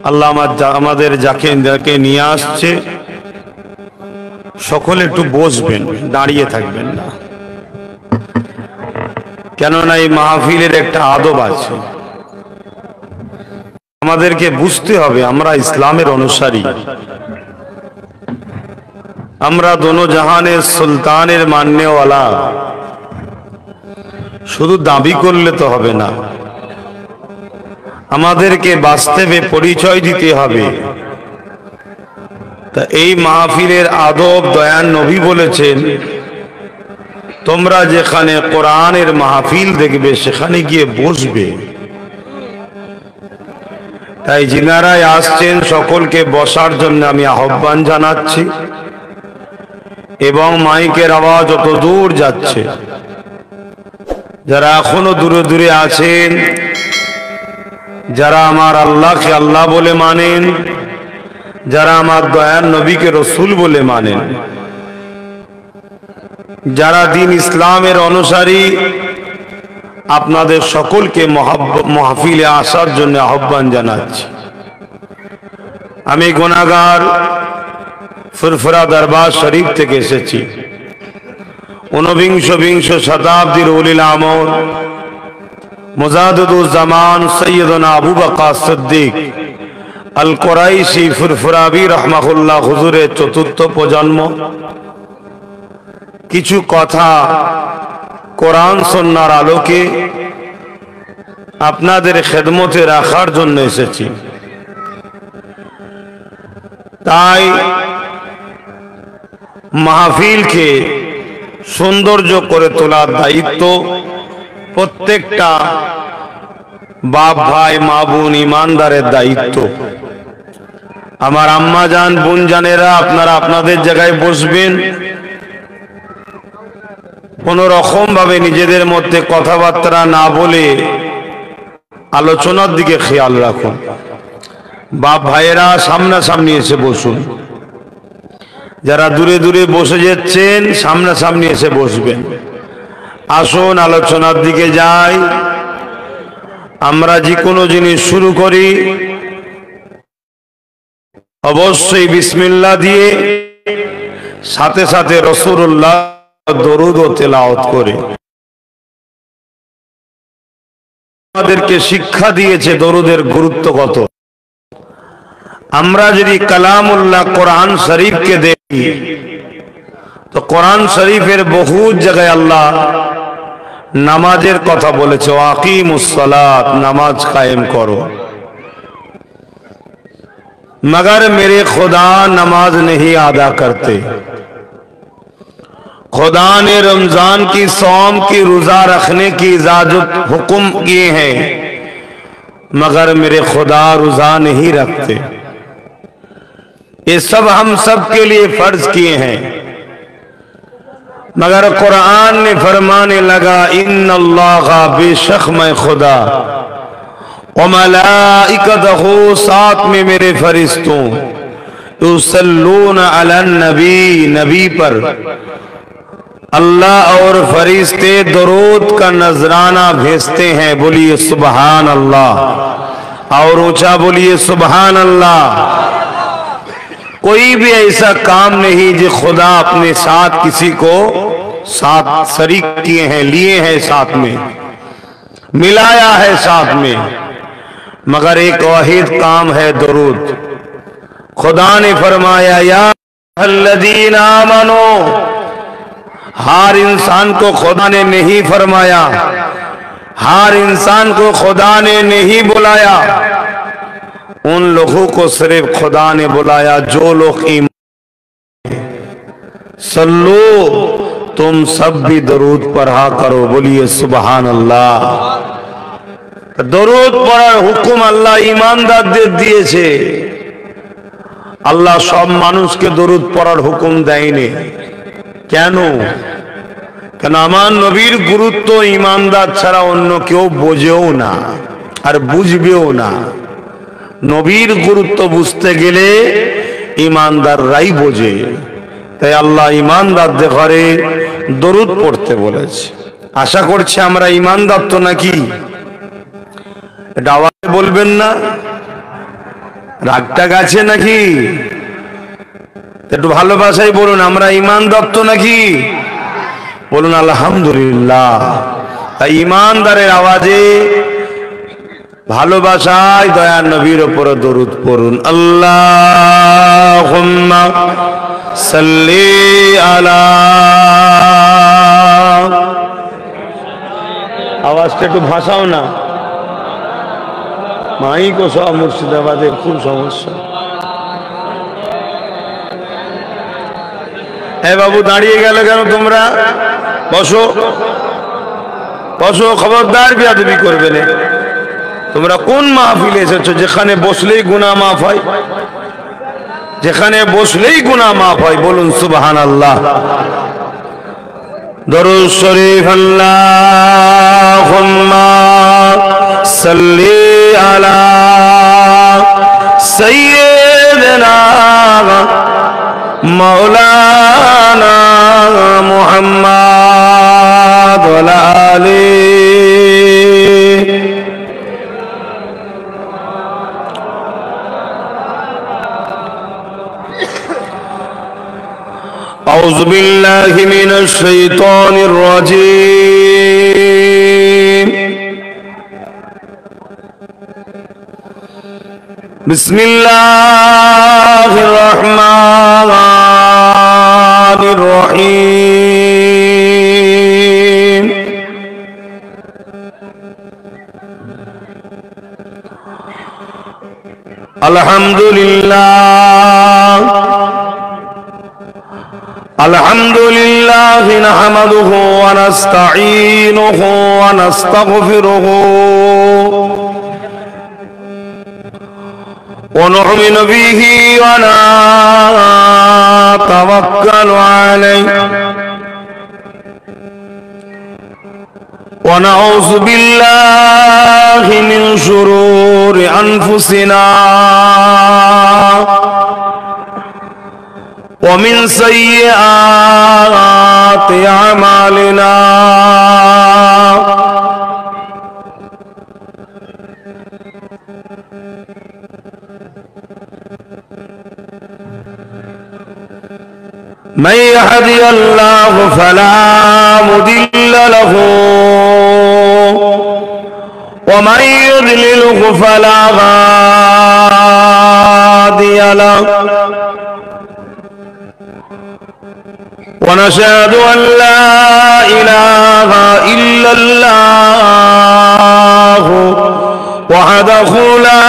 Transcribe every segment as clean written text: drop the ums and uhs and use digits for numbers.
আল্লাহ আমাদের যাকে নিয়ে আসছে সকলে একটু বসবেন, দাঁড়িয়ে থাকবেন না, কেননা এই মাহফিলের একটা আদব আছে। আমাদেরকে বুঝতে হবে আমরা ইসলামের অনুসারী, আমরা দোনো জাহানের সুলতানের মাননেওয়ালা। শুধু দাবি করলে তো হবে না, আমাদেরকে বাস্তবে পরিচয় দিতে হবে। তা এই মাহফিলের আদব দয়ান নবী বলেছেন, তোমরা যেখানে কোরআনের মাহফিল দেখবে সেখানে গিয়ে বসবে। তাই যিনারাই আসছেন সকলকে বসার জন্য আমি আহ্বান জানাচ্ছি, এবং মাইকের আওয়াজ যত দূর যাচ্ছে, যারা এখনো দূরে দূরে আছেন, যারা আমার আল্লাহকে আল্লাহ বলে মানেন, যারা আমার দয়ার নবীকে রসুল বলে মানেন, যারা দিন ইসলামের অনুসারী, আপনাদের সকলকে মাহফিলে আসার জন্য আহ্বান জানাচ্ছি। আমি গুনাহগার ফুরফুরা দরবার শরীফ থেকে এসেছি। ঊনবিংশ শতাব্দীর উলিল আমর মুজাদ্দিদুজ্জামান সৈয়দনা আবু বকর সিদ্দিক আল কুরাইশি ফুরফুরাবি রাহমাহুল্লাহ হুজুরের চতুর্থ প্রজন্ম। কিছু কথা কোরআন সুন্নাহর আলোকে আপনাদের খেদমতে রাখার জন্য এসেছি। তাই মাহফিলকে সৌন্দর্য করে তোলার দায়িত্ব প্রত্যেকটা বাপ ভাই মা বোন ইমানদারের দায়িত্ব। আমার আম্মা জান বোন জানেরা, আপনারা আপনাদের জায়গায় বসবেন। কোন রকম ভাবে নিজেদের মধ্যে কথাবার্তা না বলে আলোচনার দিকে খেয়াল রাখুন। বাপ ভাইয়েরা সামনাসামনি এসে বসুন, যারা দূরে দূরে বসে যাচ্ছেন সামনাসামনি এসে বসবেন। আসুন আলোচনার দিকে যাই। আমরা যে কোনো জিনিস শুরু করি অবশ্যই বিসমিল্লাহ দিয়ে, সাথে সাথে রাসূলুল্লাহ দরুদ ও তেলাওয়াত করে। আমাদেরকে শিক্ষা দিয়েছে দরুদের গুরুত্ব কত। আমরা যদি কালামুল্লাহ কোরআন শরীফকে দেখি তো কোরআন শরীফের বহু জায়গায় আল্লাহ নামাজের কথা বলেছে, আকিমুস সালাত, নামাজ কায়েম করো। मगर मेरे खुदा नमाज नहीं अदा करते। खुदा ने रमजान की सौम की रोजा रखने की इजाजत हुक्म किए हैं, मगर मेरे खुदा रोजा नहीं रखते। ये सब हम सब के लिए फर्ज किए हैं, मगर कुरान ने फरमाने लगा, इन्नल्लाह बेशक मैं खुदा व मलाइकतहु, साथ में मेरे फरिश्तों, युसल्लूना अलन नबी, नबी पर अल्लाह और फरिश्ते दरूद का नजराना भेजते हैं। बोलिए सुबहान अल्लाह, और ऊंचा बोलिए सुबहान अल्लाह। कोई भी ऐसा काम नहीं जो खुदा अपने साथ किसी को साथ शरीक किए हैं, लिए हैं, साथ में मिलाया है साथ में, मगर एक वाहिद काम है दरूद। खुदा ने फरमाया, या अल्लज़ीना आमनू, हर इंसान को खुदा ने नहीं फरमाया, हर इंसान को खुदा ने नहीं बुलाया, उन लोगों को सिर्फ खुदा ने बुलाया जो लोग ईमान। सल्लू, तुम सब भी दरूद पढ़ा करो। बोलिए सुबहान अल्लाह। दरूद पढ़ार हुकुम अल्लाह ईमानदारদের দিয়েছে। আল্লাহ সব মানুষকে দরুদ পড়ার হুকুম দেয়নি। কেন? কারণ আমার নবীর গুরুত্ব ইমানদার ছাড়া অন্য কেউ বোঝেও না আর বুঝবেও না। নবীর গুরুত্ব বুঝতে গেলে ইমানদাররাই বোঝে। তাই আল্লাহ ইমানদারদের ঘরে দরুদ পড়তে বলেছে। আশা করছি আমরা ইমানদার তো নাকি? এটা আওয়াজে বলবেন না? রাগটা গেছে নাকি? একটু ভালোবাসাই বলুন, আমরা ঈমান দত্ত নাকি? বলুন আলহামদুলিল্লাহ। তাই ঈমানদারের আওয়াজে ভালোবাসায় দয়ার নবীর উপর দরুদ পড়ুন। আল্লাহুম্মা সাল্লি আলা। আওয়াজটা একটু ভাসাও না, মাইক ও সব মুর্শিদাবাদে খুব সমস্যা। হ্যাঁ বাবু, দাঁড়িয়ে গেল কেন তোমরা? বসো বসো, খবরদার বেয়াদবি করবে না। তোমরা কোন মাহফিলে এসেছো যেখানে বসলেই গুনাহ মাফ হয়? যেখানে বসলেই গুনাহ মাফ হয়, বলুন সুবহানাল্লাহ। দরুদ শরীফ। আল্লাহুম্মা সাল্লি আলা সাইয়্যিদিনা মাওলানা মুহাম্মদ ওয়া আলা আলিহি। أعوذ بالله من الشيطان الرجيم. بسم الله الرحمن الرحيم. الحمد لله الحمد لله نحمده ونستعينه ونستغفره ونؤمن به ونتوكل عليه ونعوذ بالله من شرور أنفسنا ومن سيئات أعمالنا. من يهدي الله فلا مضل له ومن يضلله فلا هادي له. ونشهد أن لا إله إلا الله وحده لا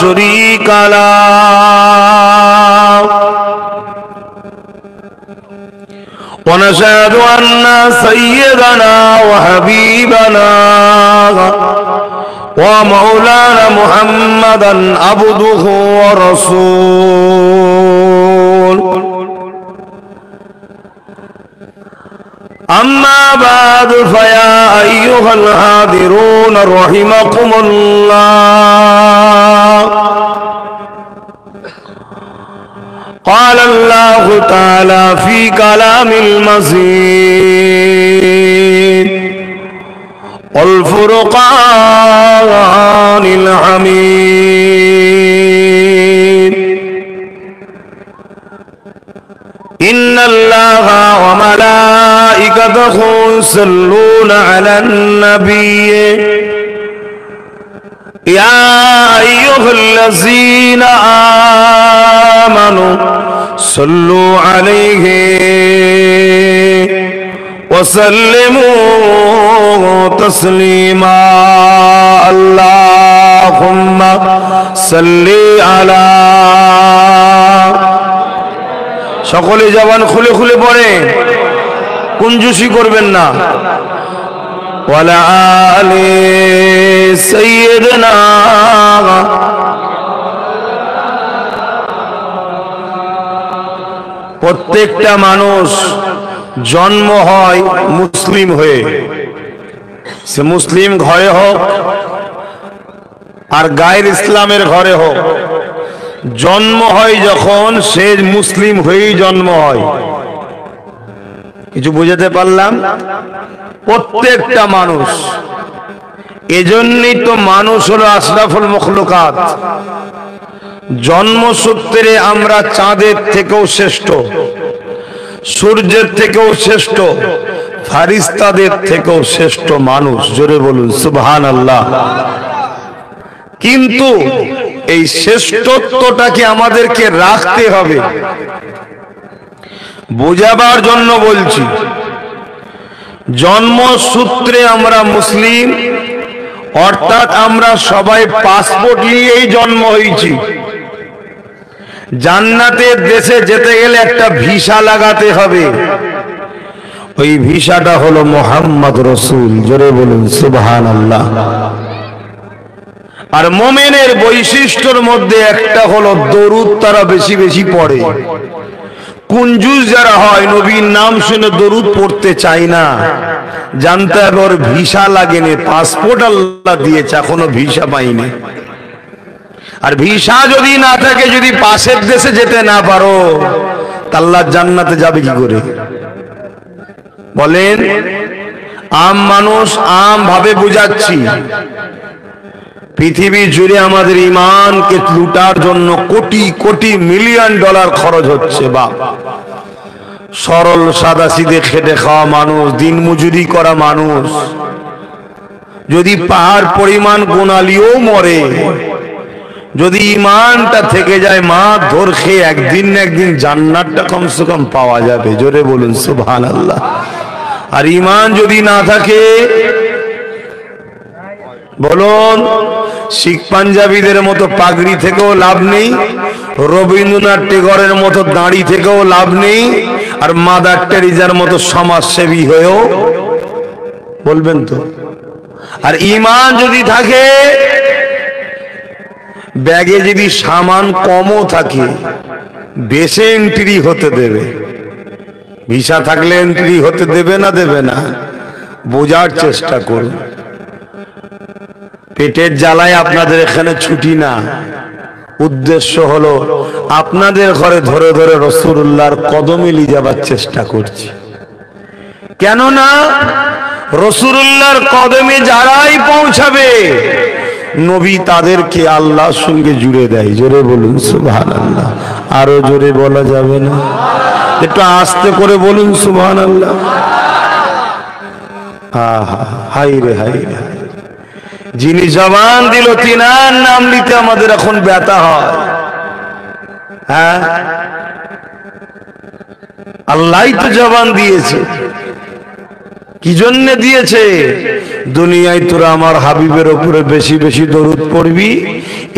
شريك له. ونشهد أن سيدنا وحبيبنا ومولانا محمدا عبده ورسوله. أما بعد فيا أيها الحاضرون رحمكم الله. قال الله تعالى في كلام المجيد والفرقان الحميد. إن الله وملائكته يصلون على النبي يا أيها الذين آمنوا صلوا عليه وسلموا تسليما. اللهم صل على. সকলে জবান খুলে খুলে পড়ে, কুঞ্জুসি করবেন না। ওয়ালা আলি সাইয়্যিদিনা। প্রত্যেকটা মানুষ জন্ম হয় মুসলিম হয়ে, সে মুসলিম ঘরে হোক আর গায়ের ইসলামের ঘরে হোক, জন্ম হয় যখন সে মুসলিম হয়েই জন্ম হয়। কিছু বুঝাতে পারলাম? প্রত্যেকটা মানুষ এজন্যই তো মানুষ হলো আশরাফুল মখলুকাত। জন্মসূত্রে আমরা চাঁদের থেকেও শ্রেষ্ঠ, সূর্যের থেকেও শ্রেষ্ঠ, ফারিস্তাদের থেকেও শ্রেষ্ঠ মানুষ। জোরে বলুন সুবহানাল্লাহ। কিন্তু এই শ্রেষ্ঠত্বটাকে আমাদেরকে রাখতে হবে। বোঝাবার জন্য বলছি, জন্মসূত্রে আমরা মুসলিম, অর্থাৎ আমরা সবাই পাসপোর্ট নিয়েই জন্ম হয়েছি। জান্নাতের দেশে যেতে গেলে একটা ভিসা লাগাতে হবে, ওই ভিসাটা হলো মুহাম্মদ রাসূল। জোরে বলুন সুবহানাল্লাহ। আর মুমিনের বৈশিষ্ট্যের মধ্যে একটা হলো দরুদ তারা বেশি বেশি পড়ে। কুঞ্জুস যারা হয়, নবীর নাম শুনে দরুদ পড়তে চায় না, জানতে হবে ওর ভিসা লাগেনি, পাসপোর্ট আল্লাহ দিয়েছে, এখনো ভিসা পাইনি। আর ভিসা যদি না থাকে, যদি পাশের দেশে যেতে না পারো, আল্লাহ জান্নাতে যাবে কি করে বলেন? আম মানুষ আম ভাবে বুঝাচ্ছি, পৃথিবী জুড়ে আমাদের ঈমানকে লুটার জন্য কোটি কোটি মিলিয়ন ডলার খরচ হচ্ছে। বাপ, সরল সাদা সিধে খেটে খাওয়া মানুষ, দিন মজুরি করা মানুষ যদি পাহাড় পরিমাণ গোনালিও মরে, যদি ঈমানটা থেকে যায়, মা ধর খেয়ে একদিন না একদিন জান্নাতটা কমসে কম পাওয়া যাবে। জোরে বলুন সুবহানাল্লাহ। আর ঈমান যদি না থাকে, বলুন, শিখ পাঞ্জাবিদের মতো পাগড়ি থেকেও লাভ নেই, রবীন্দ্রনাথ টেগরের মতো দাঁড়ি থেকেও লাভ নেই, আর মাদার টেরিজার মতো সমাজসেবী হয়েও, বলবেন তো? আর ঈমান যদি থাকে, ব্যাগে যদি সামান কমও থাকে, দেশে এন্ট্রি হতে দেবে। ভিসা থাকলে এন্ট্রি হতে দেবে না? দেবে না। বোঝার চেষ্টা করুন। পেটের জ্বালায় আপনাদের এখানে ছুটি না, উদ্দেশ্য হলো আপনাদের ঘরে ধরে ধরে রাসূলুল্লাহর কদমে নিয়ে যাবার চেষ্টা করছি। কেননা রাসূলুল্লাহর কদমে যারাই পৌঁছাবে, নবী তাদেরকে আল্লাহর সঙ্গে জুড়ে দেয়। জোরে বলুন সুবহানাল্লাহ। আরো জোরে বলা যাবে না? একটু আস্তে করে বলুন সুবহানাল্লাহ। আহা, হাই রে হাই রে। যিনি জবান দিল, তিনার নাম নিতে আমাদের এখন ব্যথা হয়। হ্যাঁ, আল্লাহই তো জবান দিয়েছে। কি জন্য দিয়েছে? দুনিয়ায় তোরা আমার হাবিবের উপরে বেশি বেশি দরুদ পড়বি,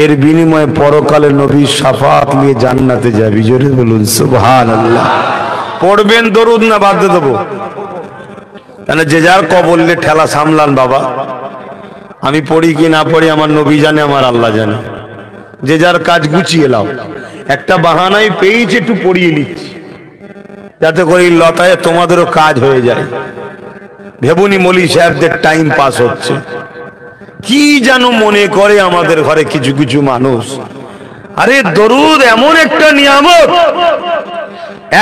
এর বিনিময়ে পরকালে নবীর শাফাত নিয়ে জান্নাতে যাবি। জোরে বলুন সুবহানাল্লাহ। পড়বেন দরুদ না বাদ দিয়ে দেবো? তাহলে যে যার কবলে ঠেলা সামলান বাবা। আমি পড়ি কি না পড়ি আমার নবী জানে, আমার আল্লাহ জানে। যে যার কাজ গুছিয়ে লাও। একটা বাহানাই পেয়েছে, একটু পড়িয়ে নিচ্ছি, যাতে করে লতায় তোমাদেরও কাজ হয়ে যায়। ভেবুনি মলি সাহেবদের টাইম পাস হচ্ছে, কি যেন মনে করে আমাদের ঘরে কিছু কিছু মানুষ। আরে দরুদ এমন একটা নিয়ামত,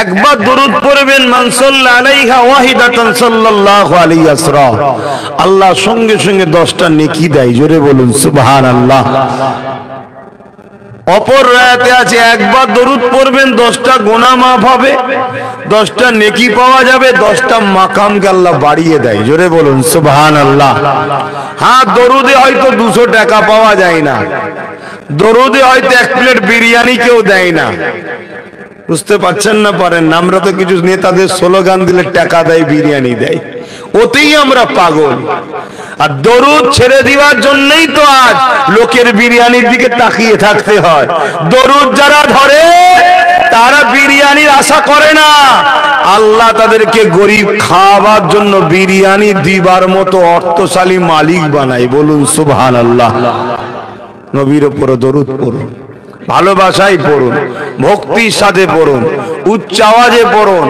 একবার দরুদ পড়বেন, মান সাল্লা আলাইহা ওয়াহিদাতান সাল্লাল্লাহু আলাইহি আসরা, আল্লাহ সঙ্গে সঙ্গে 10টা নেকি দেয়। জোরে বলুন সুবহানাল্লাহ। অপর রায়াতে আছে, একবার দরুদ পড়বেন 10টা গুনাহ মাফ হবে, 10টা নেকি পাওয়া যাবে, 10টা মাকামকে আল্লাহ বাড়িয়ে দেয়। জোরে বলুন সুবহানাল্লাহ। হ্যাঁ, দরুদে হয়তো 200 টাকা পাওয়া যায় না, দরুদে হয়তো 1 প্লেট বিরিয়ানি কেউ দেয় না। বুঝতে পারছেন না? পারেন না? আমরা তো কিছু নেতাদের স্লোগান দিলে টাকা দেয়, বিরিয়ানি দেয়, ওতেই আমরা পাগল। আর দরুদ ছেড়ে দেওয়ার জন্যই তো আজ লোকের বিরিয়ানির দিকে তাকিয়ে থাকতে হয়। দরুদ যারা ধরে তারা বিরিয়ানির আশা করে না, আল্লাহ তাদেরকে গরিব খাওয়াবার জন্য বিরিয়ানি দিবার মতো অর্থশালী মালিক বানায়। বলুন সুবহানাল্লাহ। নবীর উপর দরুদ পড়ুন, ভালোবাসায় পড়ুন, ভক্তির সাথে পড়ুন, উচ্চ আওয়াজে পড়ুন।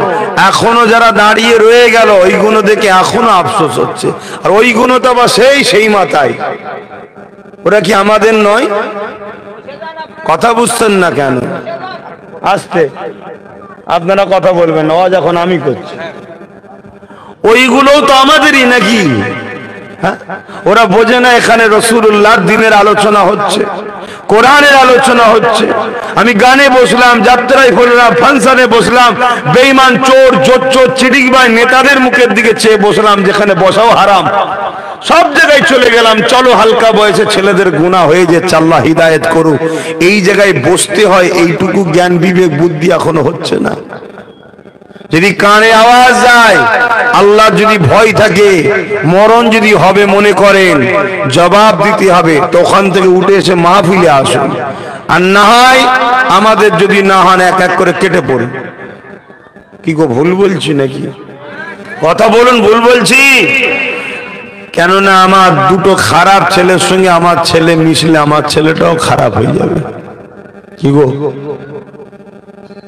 এখনো যারা দাঁড়িয়ে রয়ে গেল, ওইগুলো দেখে এখনো আফসোস হচ্ছে। আর ওইগুলো তো আবার সেই মাথায়, ওরা কি আমাদের নয়? কথা বুঝছেন না কেন? আস্তে, আপনারা কথা বলবেন, আওয়াজ এখন আমি করছি। ওইগুলোও তো আমাদেরই নাকি? হ্যাঁ, ওরা বোঝে না এখানে রাসূলুল্লাহর দ্বীনের আলোচনা হচ্ছে, কোরআনের আলোচনা হচ্ছে। আমি গানে বসলাম, যাত্রায় বসলাম, ফাংশনে বসলাম, বেঈমান, চোর, জোচ্চোর, চিটিংবাজ নেতাদের মুখের দিকে চেয়ে বসলাম, যেখানে বসাও হারাম। সব জায়গায় চলে গেলাম, চলো হালকা বয়সে ছেলেদের গুনাহ হয়ে যাচ্ছে, আল্লাহ হিদায়েত করুক। এই জায়গায় বসতে হয়, এইটুকু জ্ঞান বিবেক বুদ্ধি এখনো হচ্ছে না। যদি কানে আওয়াজ যায়, আল্লাহ যদি ভয় থাকে, মরণ যদি হবে মনে করেন, জবাব দিতে হবে, তো ওখান থেকে উঠে এসে মাহফিলে আসুন। আর না হয় আমাদের যদি না হন, এক এক করে কেটে পড়ুন। কি গো, ভুল বলছি নাকি? কথা বলুন, ভুল বলছি? কেননা আমার দুটো খারাপ ছেলের সঙ্গে আমার ছেলে মিশলে আমার ছেলেটাও খারাপ হয়ে যাবে। কি গো?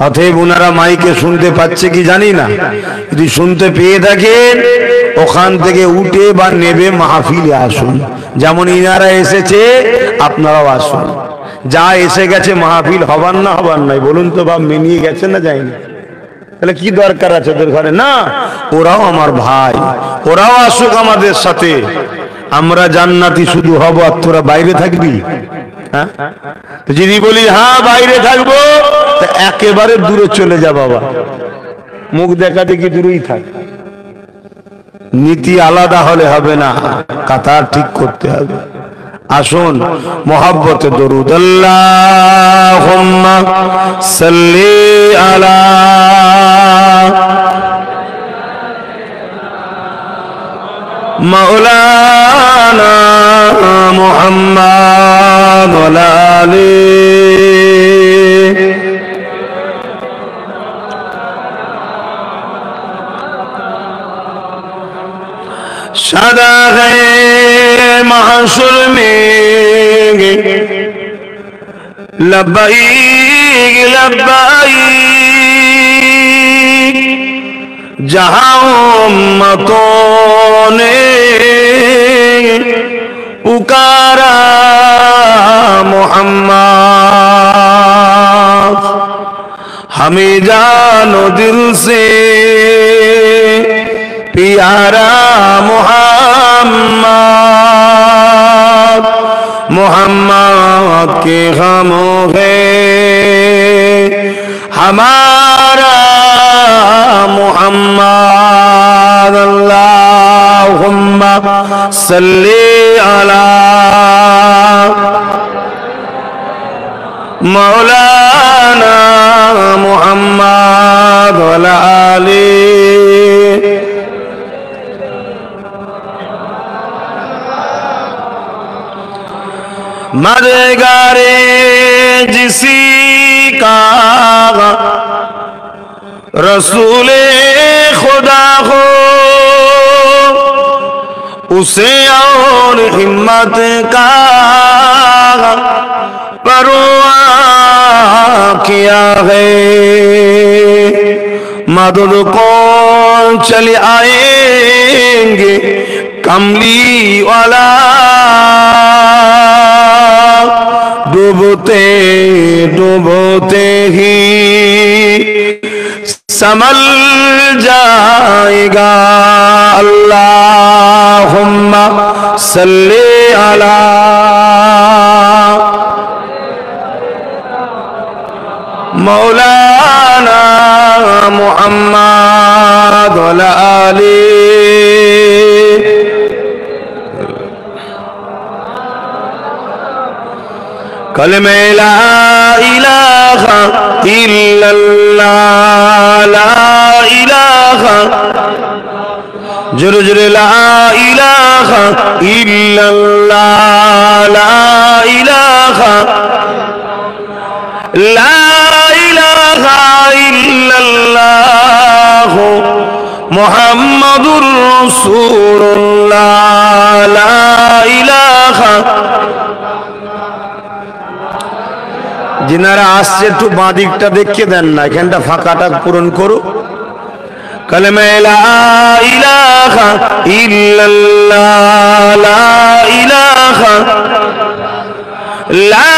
অতএব ওনারা মাইকে শুনতে পাচ্ছে কি জানি না, যদি শুনতে পেয়ে থাকেন ওখান থেকে উঠে বা নেবে মাহফিলে আসুন। যেমন ইনারা এসেছে আপনারাও আসুন। যা এসে গেছে মাহফিল হবার না হবার নাই, বলুন তো বাপ, মেনিয়ে গেছে না যায়নি? তাহলে কি দরকার আছে ওদের ঘরে? না, ওরাও আমার ভাই, ওরাও আসুক আমাদের সাথে। আমরা জান্নাতি শুধু হব আর তোরা বাইরে থাকবি? হ্যাঁ, যদি বলি হ্যাঁ বাইরে থাকবো, তা একেবারে দূরে চলে যা বাবা, মুখ দেখা দেখি দূরেই থাক। নীতি আলাদা হলে হবে না, কাতার ঠিক করতে হবে। আসুন মোহাব্বতে দরুদ, আল্লাহুম্মা সাল্লি আলা মাওলানা মুহাম্মদ ওয়া আলি सदा है महशुर में लब्बाइक लब्बाइक, जहां उम्मतों ने पुकारा मोहम्मद, हमें जानो दिल से प्यारा मोहम्मद, मोहम्मद के गमों है हमारा मोहम्मद। अल्लाहुम्मा सल्ली अला मौलाना मुहम्मद व आले मदगारे जिसी का रसूले खुदा हो, उसे और हिम्मत का परवाह किया है। मदद कौन चले आएंगे कमली वाला, डूबते डूबते ही संभल जाएगा। अल्लाहुम्मा सल्ली अला मौलाना मुहम्मद व आले। कलमे ला इलाहा इल्लल्लाह, ला इलाहा जुर जुर, ला इलाहा इल्लल्लाह, ला इलाहा, ला इलाहा इल्लल्लाह मुहम्मदुर रसूलुल्लाह, ला इलाहा। जिनारा आसছে একটু বাঁ দিকটা দেখিয়ে দেন না, এখানটা ফাঁকাটা পূরণ করো। কালেমা লা ইলাহা ইল্লাল্লাহ, লা ইলাহা, লা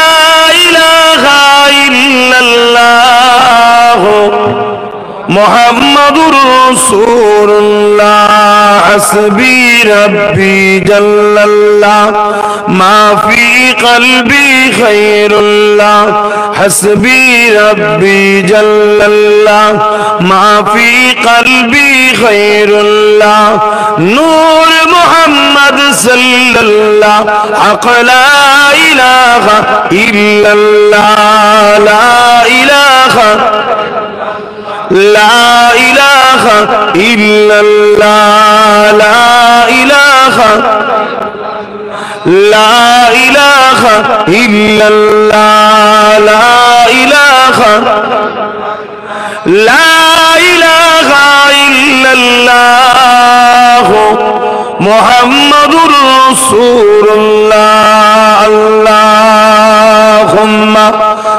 ইলাহা ইল্লাল্লাহ মুহাম্মাদুর রাসূলুল্লাহ, حسبی ربی جل اللہ ما فی قلبی خیر اللہ حسبی ربی جل اللہ ما فی قلبی خیر اللہ نور محمد صلی اللہ حق لا الہ الا اللہ لا الہ لا الہ الا اللہ لا الہ لا الہ الا اللہ لا الہ لا الہ الا اللہ محمد رسول اللہ اللہم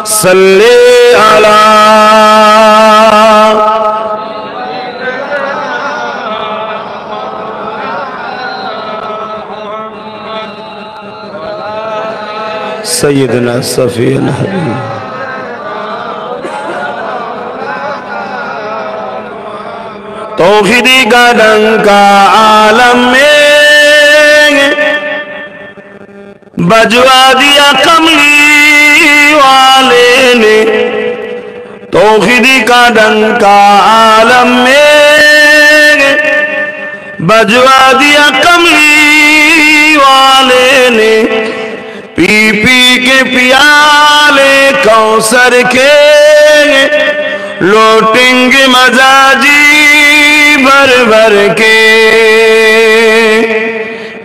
صلی علی سیدنا صفینا توحیدی کا ڈنکا عالم میں بجوا دیا کملی والے نے توحیدی کا ڈنکا عالم میں بجوا دیا کملی والے نے پی پی کے پیالے کوثر کے لوٹیں گے مزاجی بھر بھر کے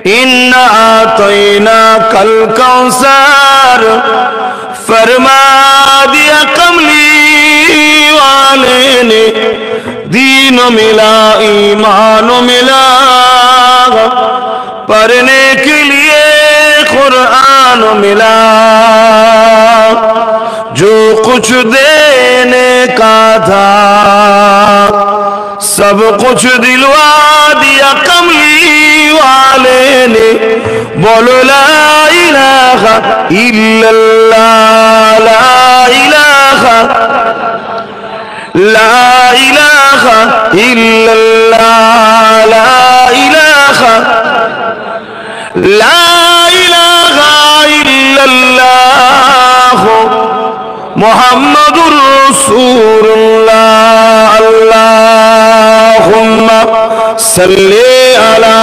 اِنَّا أَعْطَيْنَاكَ الْكَوْثَرَ فرما دیا کملی والے نے دین ملا ایمان ملا پڑھنے کے لیے قرآن ملا جو کچھ دینے کا تھا سب کچھ دلوا دیا کملی والے نے بولو لا الہ الا اللہ لا الہ لا الہ الا اللہ لا الہ لا الہ الا اللہ محمد رسول اللہ اللہم صلی علی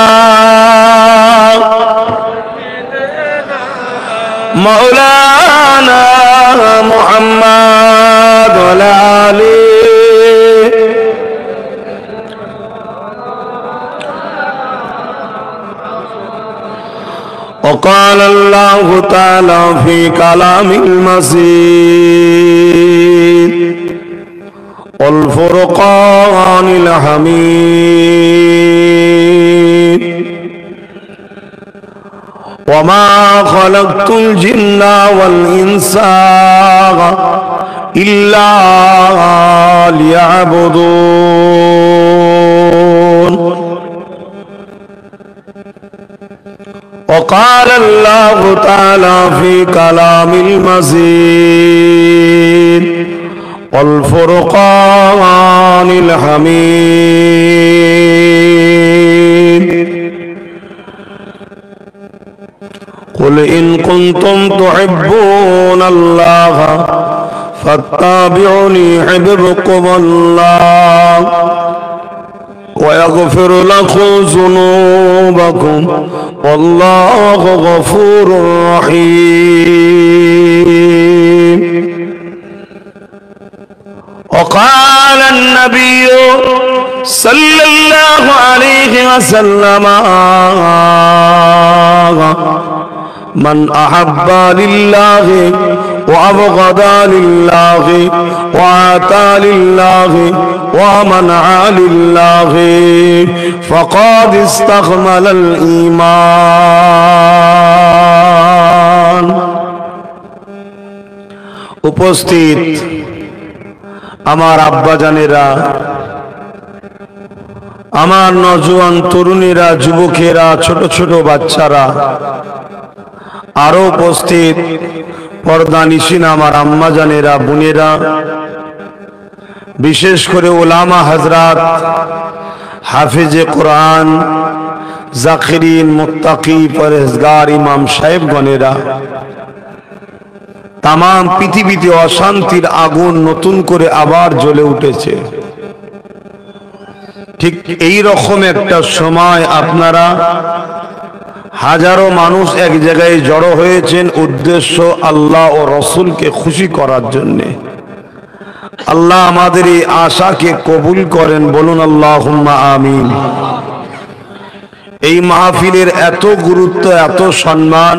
مولانا محمد وعلی آلہ وقال اللہ تعالی فی کلام المجید والفرقان الحمید وما خلقت الجن والانس الا ليعبدون وقال اللہ تعالی فی کلام المجید والفرقان الحمید قل ان کنتم تحبون اللہ فاتبعونی يحببكم اللہ ويغفر لكم ذنوبكم والله غفور رحيم وقال النبي صلى الله عليه وسلم من أحب لله وأبغض لله وآتى لله ومنع لله فقد استكمل الإيمان উপস্থিত আমার আব্বা জানেরা আমার নওজোয়ান তরুণীরা যুবকেরা ছোট ছোট বাচ্চারা আরো উপস্থিত পর্দানিশিন আমার আম্মা জানেরা বোনেরা বিশেষ করে উলামা হযরত হাফেজে কোরআন জাকিরিন, মুত্তাকি, পরহেজগার ইমাম সাহেবগণেরা, তাম পৃথিবীতে অশান্তির আগুন নতুন করে আবার জ্বলে উঠেছে। ঠিক এই রকম একটা সময় আপনারা হাজারো মানুষ এক জায়গায় জড়ো হয়েছেন, উদ্দেশ্য আল্লাহ ও রসুলকে খুশি করার জন্যে। আল্লাহ আমাদের এই আশাকে কবুল করেন, বলুন আল্লাহুম্মা আমিন। এই মাহফিলের এত গুরুত্ব, এত সম্মান।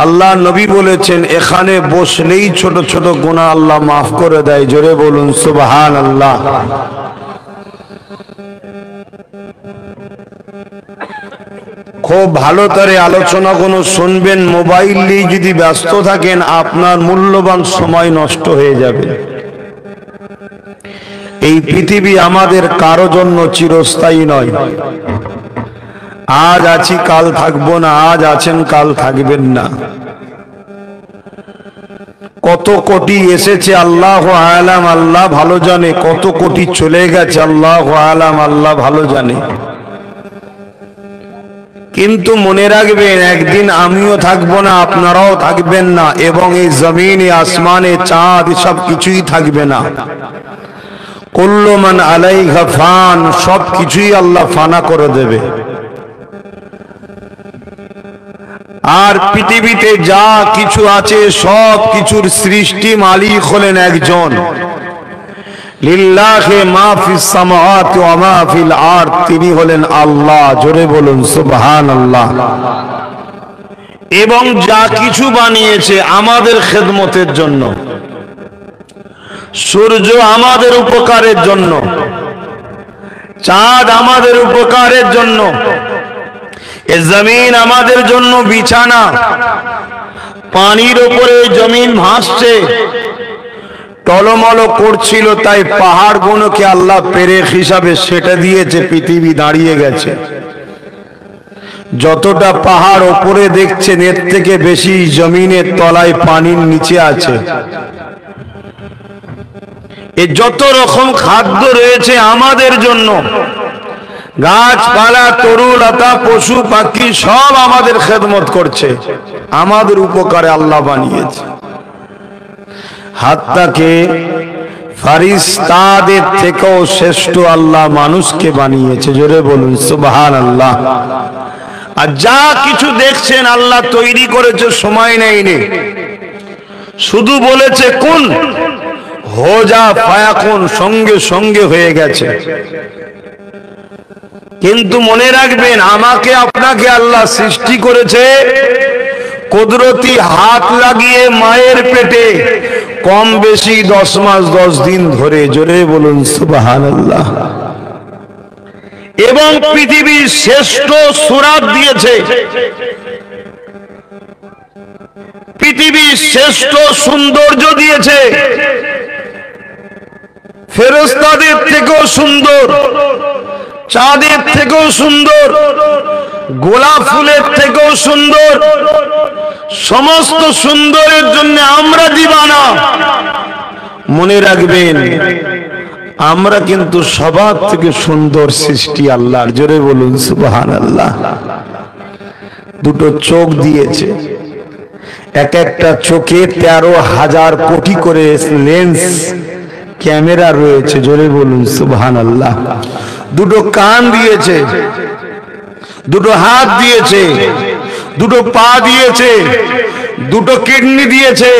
আল্লাহ নবী বলেছেন এখানে বসলেই ছোট ছোট গুনাহ আল্লাহ মাফ করে দেয়। জোরে বলুন সুবহানাল্লাহ। খুব ভালো করে আলোচনা কোনো শুনবেন। মোবাইল নিয়ে যদি ব্যস্ত থাকেন আপনার মূল্যবান সময় নষ্ট হয়ে যাবে। এই পৃথিবী আমাদের কারো জন্য চিরস্থায়ী নয়। আজ আছি কাল থাকবো না, আজ আছেন কাল থাকবেন না। কত কোটি এসেছে আল্লাহ আলাম, আল্লাহ ভালো জানে। কত কোটি চলে গেছে আল্লাহ আলাম, আল্লাহ ভালো জানে। কিন্তু মনে রাখবেন একদিন আমিও থাকবো না, আপনারাও থাকবেন না, এবং এই জমিনে আসমানে চাঁদ সব কিছুই থাকবে না। কুল্লু মান আলাইহা ফান, সব কিছুই আল্লাহ ফানা করে দেবে। আর পৃথিবীতে যা কিছু আছে সব কিছুর সৃষ্টি মালিক হলেন একজন। লিল্লাহি মা ফিস সামাওয়াতি ওয়া মা ফিল আরদ, তিনি হলেন আল্লাহ। জোরে বলুন সুবহানাল্লাহ। এবং যা কিছু বানিয়েছে আমাদের খেদমতের জন্য। সূর্য আমাদের উপকারের জন্য, চাঁদ আমাদের উপকারের জন্য, এ জমিন আমাদের জন্য বিছানা। পানির উপরে জমিন ভাসছে, টলমল করছিল, তাই পাহাড়গুলোকে আল্লাহ পেরেক হিসাবে সেটা দিয়েছে, পৃথিবী দাঁড়িয়ে গেছে। যতটা পাহাড় উপরে দেখছেন এর থেকে বেশি জমিনের তলায় পানির নিচে আছে। এ যত রকম খাদ্য রয়েছে আমাদের জন্য, গাছপালা, তরুলতা, পশু পাখি সব আমাদের খেদমত করছে, আমাদের উপকারে আল্লাহ বানিয়েছে। হাত্তাকে ফারিস্তাদের থেকেও শ্রেষ্ঠ আল্লাহ মানুষকে বানিয়েছে। জোরে বলুন সুবহানাল্লাহ। আর যা কিছু দেখছেন আল্লাহ তৈরি করেছে, সময় নেয়নি, শুধু বলেছে কুন, হো যা ফায়াকুন, সঙ্গে সঙ্গে হয়ে গেছে। কিন্তু মনে রাখবেন আমাকে আপনাকে আল্লাহ সৃষ্টি করেছে কুদরতি হাত লাগিয়ে মায়ের পেটে, কম বেশি 10 মাস 10 দিন ধরে। জোরে বলুন সুবহানাল্লাহ। এবং পৃথিবীর শ্রেষ্ঠ সুরাত দিয়েছে, পৃথিবীর শ্রেষ্ঠ সৌন্দর্য দিয়েছে, ফেরেশতাদের থেকেও সুন্দর, চাঁদের থেকেও সুন্দর, গোলাপ ফুলের থেকেও সুন্দর। সমস্ত সুন্দরের জন্য আমরা দিবানা। মনে রাখবেন আমরা কিন্তু সবার থেকে সুন্দর সৃষ্টি আল্লাহর। জোরে বলুন সুবহানাল্লাহ। দুটো চোখ দিয়েছে, এক একটা চোখে 13,000 কোটি করে লেন্স ক্যামেরা রয়েছে। জোরে বলুন সুবহানাল্লাহ। দুটো কান দিয়েছে, দুটো হাত দিয়েছে, দুটো পা দিয়েছে, দুটো কিডনি দিয়েছে।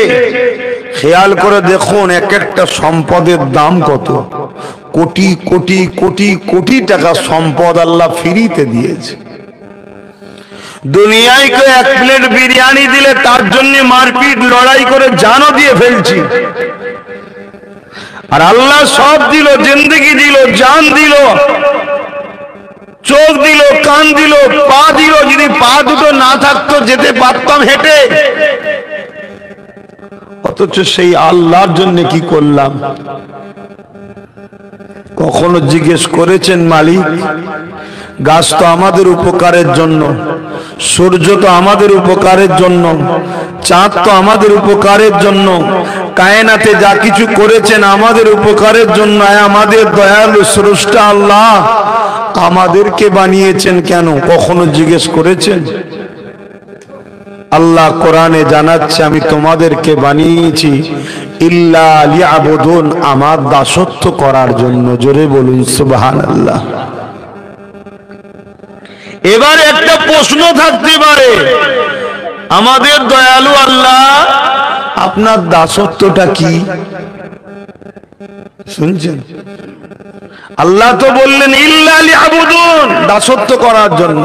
খেয়াল করে দেখুন এক একটা সম্পদের দাম কত। কোটি কোটি কোটি কোটি টাকা সম্পদ আল্লাহ ফ্রিতে দিয়েছে। দুনিয়ায় কেউ 1 প্লেট বিরিয়ানি দিলে তার জন্য মারপিট লড়াই করে জানও দিয়ে ফেলছি। আর আল্লাহ সব দিল, জিন্দেগি দিল, জান দিল, চোখ দিল, কান দিল, পা দিল। যদি পা দুটো না থাকতো যেতে পারতাম হেঁটে। অথচ সেই আল্লাহর জন্য কি করলাম? কখনো জিজ্ঞেস করেছেন মালিক গাছ তো আমাদের উপকারের জন্য, সূর্য তো আমাদের উপকারের জন্য, চাঁদ তো আমাদের উপকারের জন্য, কায়নাতে যা কিছু করেছেন আমাদের উপকারের জন্য। আমাদের দয়ালু স্রষ্টা আল্লাহ আমাদেরকে বানিয়েছেন কেন, কখনো জিজ্ঞেস করেছেন? আল্লাহ কোরআনে জানাচ্ছে আমি তোমাদেরকে বানিয়েছি ইল্লা লিয়াবুদুন, আমার দাসত্ব করার জন্য। জোরে বলুন সুবহানাল্লাহ। এবার একটা প্রশ্ন থাকতে পারে, আমাদের দয়ালু আল্লাহ আপনার দাসত্বটা কি? শুনছেন? আল্লাহ তো বললেন ইল্লা লিয়াবুদুন, দাসত্ব করার জন্য।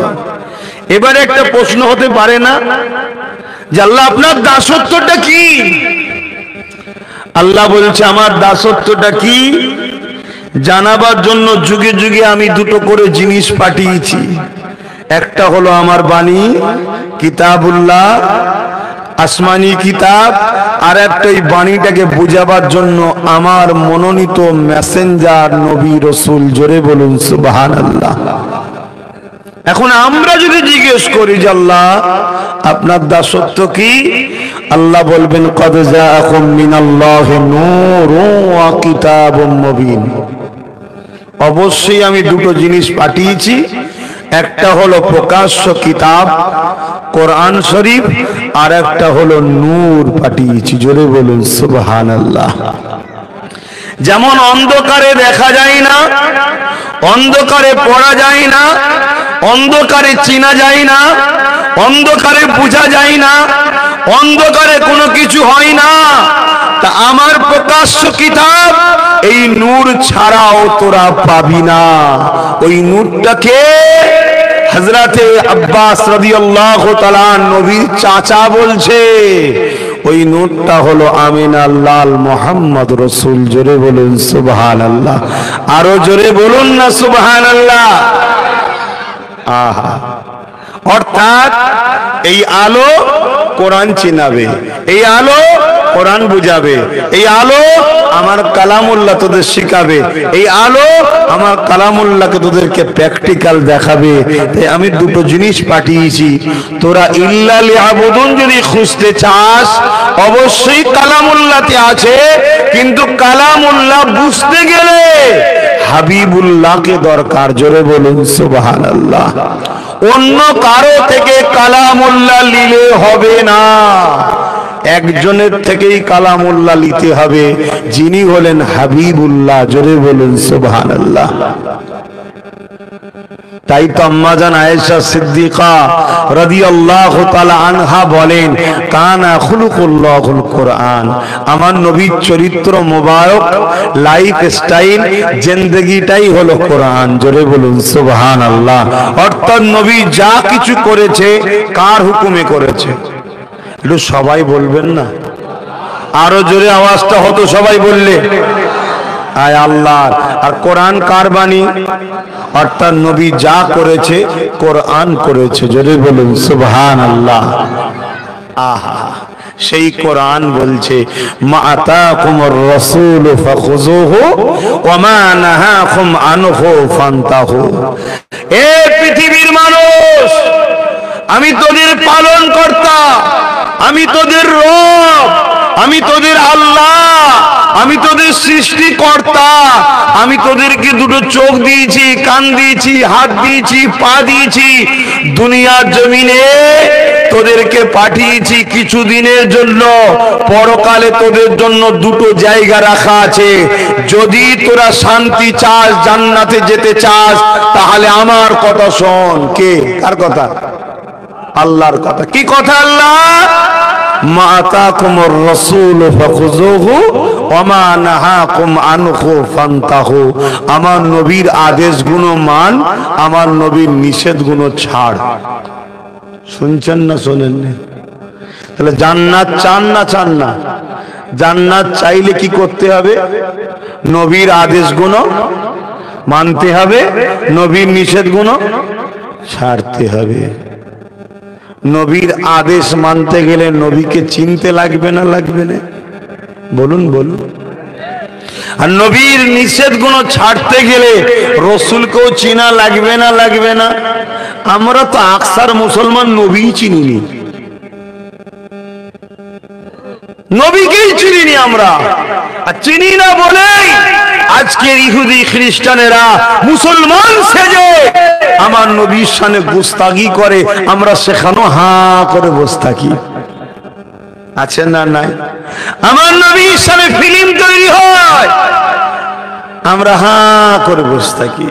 এবার একটা প্রশ্ন হতে পারে না যে আল্লাহ আপনার দাসত্বটা কি? আল্লাহ বলছে আমার দাসত্বটা কি জানাবার জন্য যুগে যুগে আমি দুটো করে জিনিস পাঠিয়েছি। একটা হলো আমার বাণী কিতাবুল্লাহ, আসমানি কিতাব, আর একটা এই বাণীটাকে বুঝাবার জন্য আমার মনোনীত মেসেঞ্জার নবী রাসূল। জোরে বলুন সুবহানাল্লাহ। এখন আমরা যদি জিজ্ঞেস করি যে আল্লাহ আপনার দাসত্ব কি, আল্লাহ বলবেন কদ জাআকুম মিনাল্লাহি নূরুন ওয়া কিতাবুম মুবিন। অবশ্যই আমি দুটো জিনিস পাঠিয়েছি, একটা হলো প্রকাশ্য কিতাব কোরআন শরীফ, আর একটা হলো নূর পাঠিয়েছি। জোরে বলুন সুবহানাল্লাহ। যেমন অন্ধকারে দেখা যায় না, অন্ধকারে পড়া যায় না, অন্ধকারে চেনা যায় না, অন্ধকারে বোঝা যায় না, অন্ধকারে কোনো কিছু হয় না, তা আমার প্রকাশ্য কিতাব এই নূর ছাড়াও তোরা পাবি না। ওই নূরটাকে হযরতে আব্বাস রাদিয়াল্লাহু তাআলা নবীর চাচা বলছে, ওই নূরটা হলো আমিনার লাল মুহাম্মদ রাসূল। জোরে বলুন সুবহানাল্লাহ। আরো জোরে বলুন না সুবহানাল্লাহ। আহা, অর্থাৎ এই আলো কোরআন চিনাবে, এই আলো কোরআন বুঝাবে, এই আলো আমার কালামুল্লাহ তোদের শিখাবে, এই আলো আমার কালামুল্লাহকে তোদেরকে প্র্যাকটিক্যাল দেখাবে। তাই আমি দুটো জিনিস পাঠিয়েছি। তোরা ইল্লা লিয়াবুদুন যদি খুঁজতে চাস অবশ্যই কালামুল্লাহতে আছে, কিন্তু কালামুল্লাহ বুঝতে গেলে হাবিবুল্লাহকে দরকার। জোরে বলুন সুবহানাল্লাহ। অন্য কারো থেকে কালামুল্লাহ নিলে হবে না, একজনের থেকেই কালামুল্লাহ নিতে হবে, যিনি হলেন হাবিবুল্লাহ। জোরে বলুন সুবহানাল্লাহ। তাই তো আম্মা জান আয়েশা সিদ্দিকা রাদিয়াল্লাহু তাআলা আনহা বলেন কানা খুলুকুল্লাহুল কোরআন। আমার নবীর চরিত্র মোবারক, লাইফ স্টাইল, জিন্দেগিটাই হলো কোরআন। জোরে বলুন সুবহানাল্লাহ। অর্থাৎ নবী যা কিছু করেছে কার হুকুমে করেছে? একটু সবাই বলবেন না, আরো জোরে আওয়াজটা হতো সবাই বললে। আয় আল্লাহর। আর কোরআন কার বাণী? অর্থাৎ নবী যা করেছে কোরআন করেছে। জোরে বলুন সুবহানাল্লাহ। আহা, সেই কোরআন বলছে মা আতাকুমুর রাসূলু ফাখুযুহু ওয়া মা নাহাকুম আনহু ফান্তাহু। এ পৃথিবীর মানুষ, আমি তোদের পালন কর্তা, আমি তোদের রব, আমি তোদের আল্লাহ, আমি তোদের সৃষ্টিকর্তা। আমি তোদেরকে দুটো চোখ দিয়েছি, কান দিয়েছি, হাত দিয়েছি, পা দিয়েছি। দুনিয়ার জমিনে তোদেরকে পাঠিয়েছি কিছু দিনের জন্য, পরকালে তোদের জন্য দুটো জায়গা রাখা আছে। যদি তোরা শান্তি চাস, জান্নাতে যেতে চাস, তাহলে আমার কথা শোন। কে? কার কথা? আল্লাহর কথা। কি কথা? আল্লাহ মা আতাকুমুর রাসূলু ফাখুযুহু ওয়া মা নাহাকুম আনহু ফান্তাহু। আমার নবীর আদেশগুলো মান, আমার নবীর নিষেধগুলো ছাড়। শুনছেন না শোনেন না? তাহলে জান্নাত চান না চান না? জান্নাত চাইলে কি করতে হবে? নবীর আদেশগুলো মানতে হবে, নবীর নিষেধগুলো ছাড়তে হবে। নবীর আদেশ মানতে গেলে নবীকে চিনতে লাগবে না লাগবে না? বলুন বলুন। আর নবীর নিষেধগুলো ছাড়তে গেলে রসুলকেও চিনা লাগবে না লাগবে না? আমরা তো আকসার মুসলমান নবী চিনিনি, নবীকেই চিনিনি আমরা। আর চিনি না বলেই আজকের ইহুদি খ্রিস্টানেরা মুসলমান সেজে আমার নবীর সামনে গুস্তাগি করে, আমরা সেখানে হা করে বসে থাকি। আছে না নাই? আমার নবীর সামনে ফিল্ম তৈরি হয়, আমরা হা করে বসে থাকি।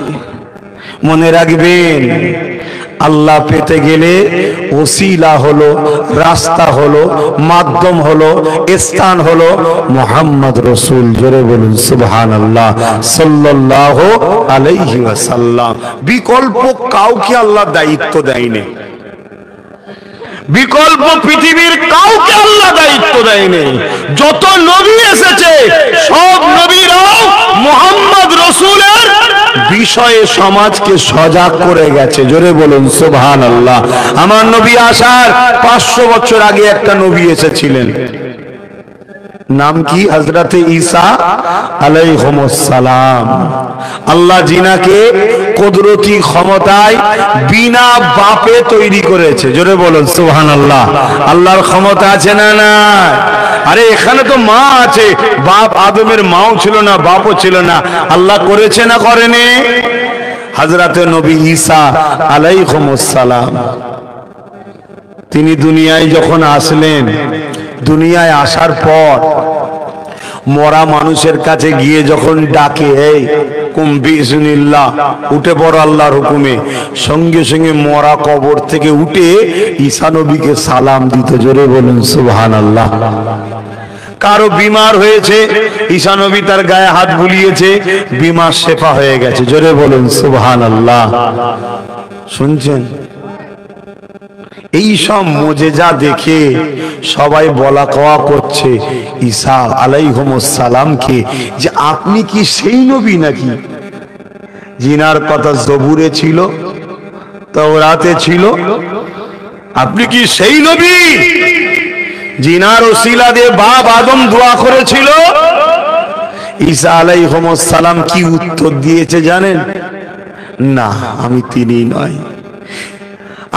মনে রাখবেন, আল্লাহ পেতে গেলে ওসিলা হলো, রাস্তা হলো, মাধ্যম হলো, স্থান হলো মুহাম্মদ রাসূল। জোরে বলুন সুবহানাল্লাহ সাল্লাল্লাহু আলাইহি ওয়াসাল্লাম। বিকল্প কাউকে আল্লাহ দায়িত্ব দেয়নি, বিকল্প পৃথিবীর কাউকে আল্লাহ দায়িত্ব দেয়নি। যত নবী এসেছে সব নবীরাও মুহাম্মদ রাসূলের বিষয়ে সমাজকে সজাগ করে গেছে। জোরে বলুন সুবহানাল্লাহ। আমার নবী আসার 500 বছর আগে একটা নবী এসেছিলেন, নাম কি? হযরতে ঈসা আলাইহিস সালাম। আল্লাহ জিনাকে কুদরতি ক্ষমতায় বিনা বাপে তৈরি করেছে। জোরে বলুন সুবহানাল্লাহ। আল্লাহর ক্ষমতা আছে না না? আরে এখানে তো মা আছে, বাপ আদমের মাও ছিল না, বাপও ছিল না। আল্লাহ করেছে না করেনি? হযরতে নবী ঈসা আলাইহিস সালাম তিনি দুনিয়ায় যখন আসলেন, দুনিয়ায় আসার পর মরা মানুষের কাছে গিয়ে যখন ডাকে, এই কুম বিইজনিল্লাহ, উঠে পড়ো আল্লাহর হুকুমে, সঙ্গে সঙ্গে মরা কবর থেকে উঠে ঈসা নবীকে সালাম দিত। জোরে বলুন সুবহানাল্লাহ। কারো বিমার হয়েছে, ঈসা নবী তার গায়ে হাত বুলিয়েছে, বিমার শেফা হয়ে গেছে। জোরে বলুন সুবহানাল্লাহ। শুনছেন? এই সব মুজিজা দেখে সবাই বলা কওয়া করছে ঈসা আলাইহিস সালামকে যে আপনি কি সেই নবী নাকি জিনার কথা জবুরে ছিল, তাওরাতে ছিল? আপনি কি সেই নবী জিনার ওসিলা দিয়ে বাপ আদম দোয়া করেছিল? ঈসা আলাইহিস সালাম কি উত্তর দিয়েছে জানেন? না, আমি তিনি নয়,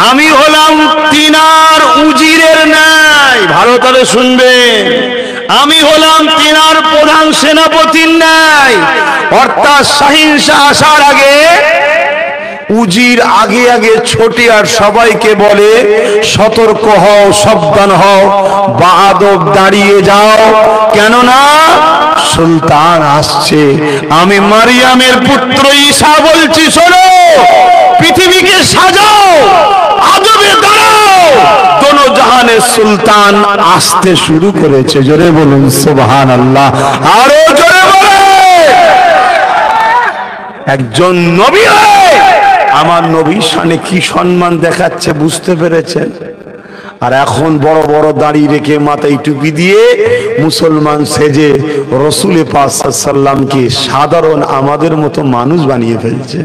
আমি হলাম তিনার উজিরের ন্যায়। ভালো করে শুনবেন, আমি হলাম তিনার প্রধান সেনাপতির ন্যায়। অর্থাৎ শাহিন শাহ আসার আগে উজির আগে আগে ছোটে আর সবাইকে বলে সতর্ক হও, সাবধান হও, বাদব দাঁড়িয়ে যাও, কেননা সুলতান আসছে। আমি মারিয়ামের পুত্র ঈসা বলছি, শোনো, পৃথিবীকে সাজাও, আদবে দাঁড়াও, দোনো জাহানের সুলতান আসতে শুরু করেছে। জোরে বলুন সুবহানাল্লাহ। আরো জোরে বলে। একজন নবী হয়ে আমার নবীর সামনে কি সম্মান দেখাচ্ছে বুঝতে পেরেছেন? আর এখন বড় বড় দাড়ি রেখে মাথায় টুপি দিয়ে মুসলমান সেজে রাসূল পাক সাল্লাল্লাহু আলাইহি সাল্লামকে সাধারণ আমাদের মতো মানুষ বানিয়ে ফেলছে।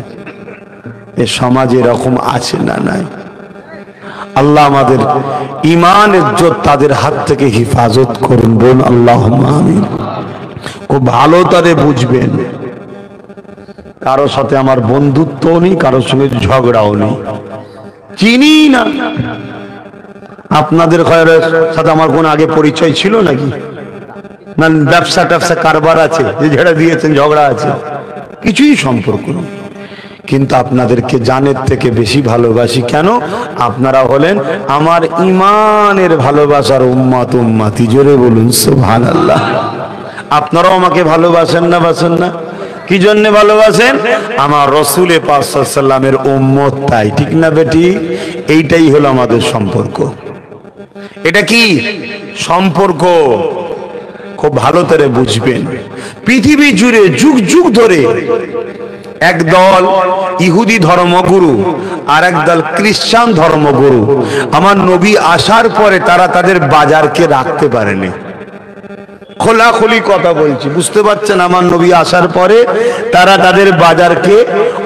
এ সমাজে এরকম আছে না নাই? আল্লাহ আমাদের ঈমান ইজ্জত তাদের হাত থেকে হেফাজত করুন, বলুন আল্লাহুম্মা আমিন। খুব ভালো করে বুঝবেন, কারোর সাথে আমার বন্ধুত্ব নেই, কারোর সঙ্গে ঝগড়াও নেই, চিনি না। আপনাদের সাথে আমার কোন আগে পরিচয় ছিল নাকি? না ব্যবসা ট্যাবসা কারবার আছে যে ঝেড়ে দিয়েছেন, ঝগড়া আছে? কিছুই সম্পর্ক নেই। কিন্তু আপনাদেরকে জানের থেকে বেশি ভালোবাসি। কেন? আপনারা হলেন আমার ঈমানের ভালোবাসার উম্মত, উম্মতি। জোরে বলুন সুবহানাল্লাহ। আপনারাও আমাকে ভালোবাসেন না? বাসেন না? কি জন্য ভালোবাসেন? আমার রাসূল পাক সাল্লাল্লাহু আলাইহি সাল্লামের উম্মত, তাই ঠিক না বেটি? এইটাই হলো আমাদের সম্পর্ক। এটা কি সম্পর্ক? খুব ভালো করে বুঝবেন। পৃথিবী জুড়ে যুগ যুগ ধরে একদল ইহুদি ধর্মগুরু আর একদল খ্রিস্টান ধর্মগুরু আমার নবী আসার পরে তারা তাদের বাজারকে রাখতে পারেনি, খোলাখুলি কথা বলছি, বুঝতে পারছেন? আমার নবী আসার পরে তারা তাদের বাজারকে,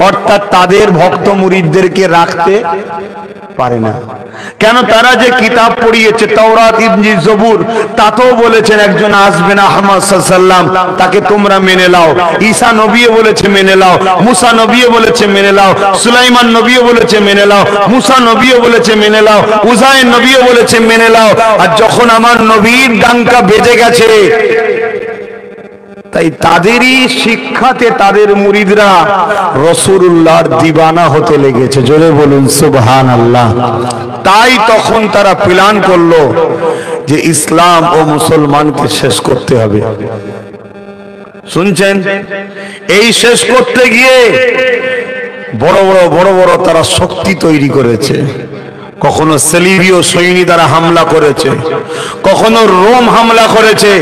অর্থাৎ তাদের ভক্ত মুরিদদেরকে রাখতে পারে না। কেন? তারা যে কিতাব পড়িয়েছে তাওরাত, ইনজিল, জবুর, তাতেও বলেছেন একজন আসবেন আহমদ সাল্লাল্লাহু আলাইহি ওয়াসাল্লাম, তাকে তোমরা মেনে নাও। ঈসা নবীও বলেছে মেনে নাও, মুসা নবীও বলেছে মেনে নাও, সুলাইমান নবীও বলেছে মেনে নাও, মুসা নবীও বলেছে মেনে নাও, উযাইর নবীও বলেছে মেনে নাও। আর যখন আমার নবীর ডাঙ্কা বেজে গেছে, তাই তাদেরই শিক্ষাতে তাদের মুরিদরা রাসূলুল্লাহর দিওয়ানা হতে লেগেছে। জোরে বলুন সুবহানাল্লাহ। তাই তখন তারা প্ল্যান করলো যে ইসলাম ও মুসলমানকে শেষ করতে হবে। শুনছেন? এই শেষ করতে গিয়ে বড় বড় তারা শক্তি তৈরি করেছে। কখনো সেলিবীয় সৈনী দ্বারা হামলা করেছে, কখনো রোম হামলা করেছে,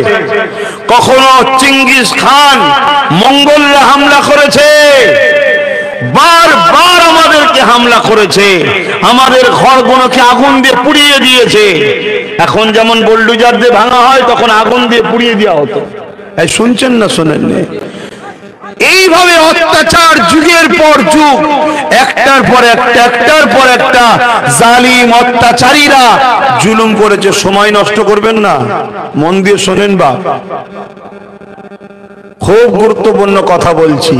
কখনো চিঙ্গিস খান মঙ্গলরা হামলা করেছে, বারবার আমাদেরকে হামলা করেছে, আমাদের ঘরগুলোকে আগুন দিয়ে পুড়িয়ে দিয়েছে। এখন যেমন বুলডোজার দিয়ে ভাঙা হয়, তখন আগুন দিয়ে পুড়িয়ে দেওয়া হতো। এই শুনছেন না শোনেননি? এইভাবে অত্যাচার যুগের পর যুগ, একটার পর একটা জালিম অত্যাচারীরা জুলুম করেছে। সময় নষ্ট করবেন না, মন দিয়ে শোনেন। বা খুব গুরুত্বপূর্ণ কথা বলছি।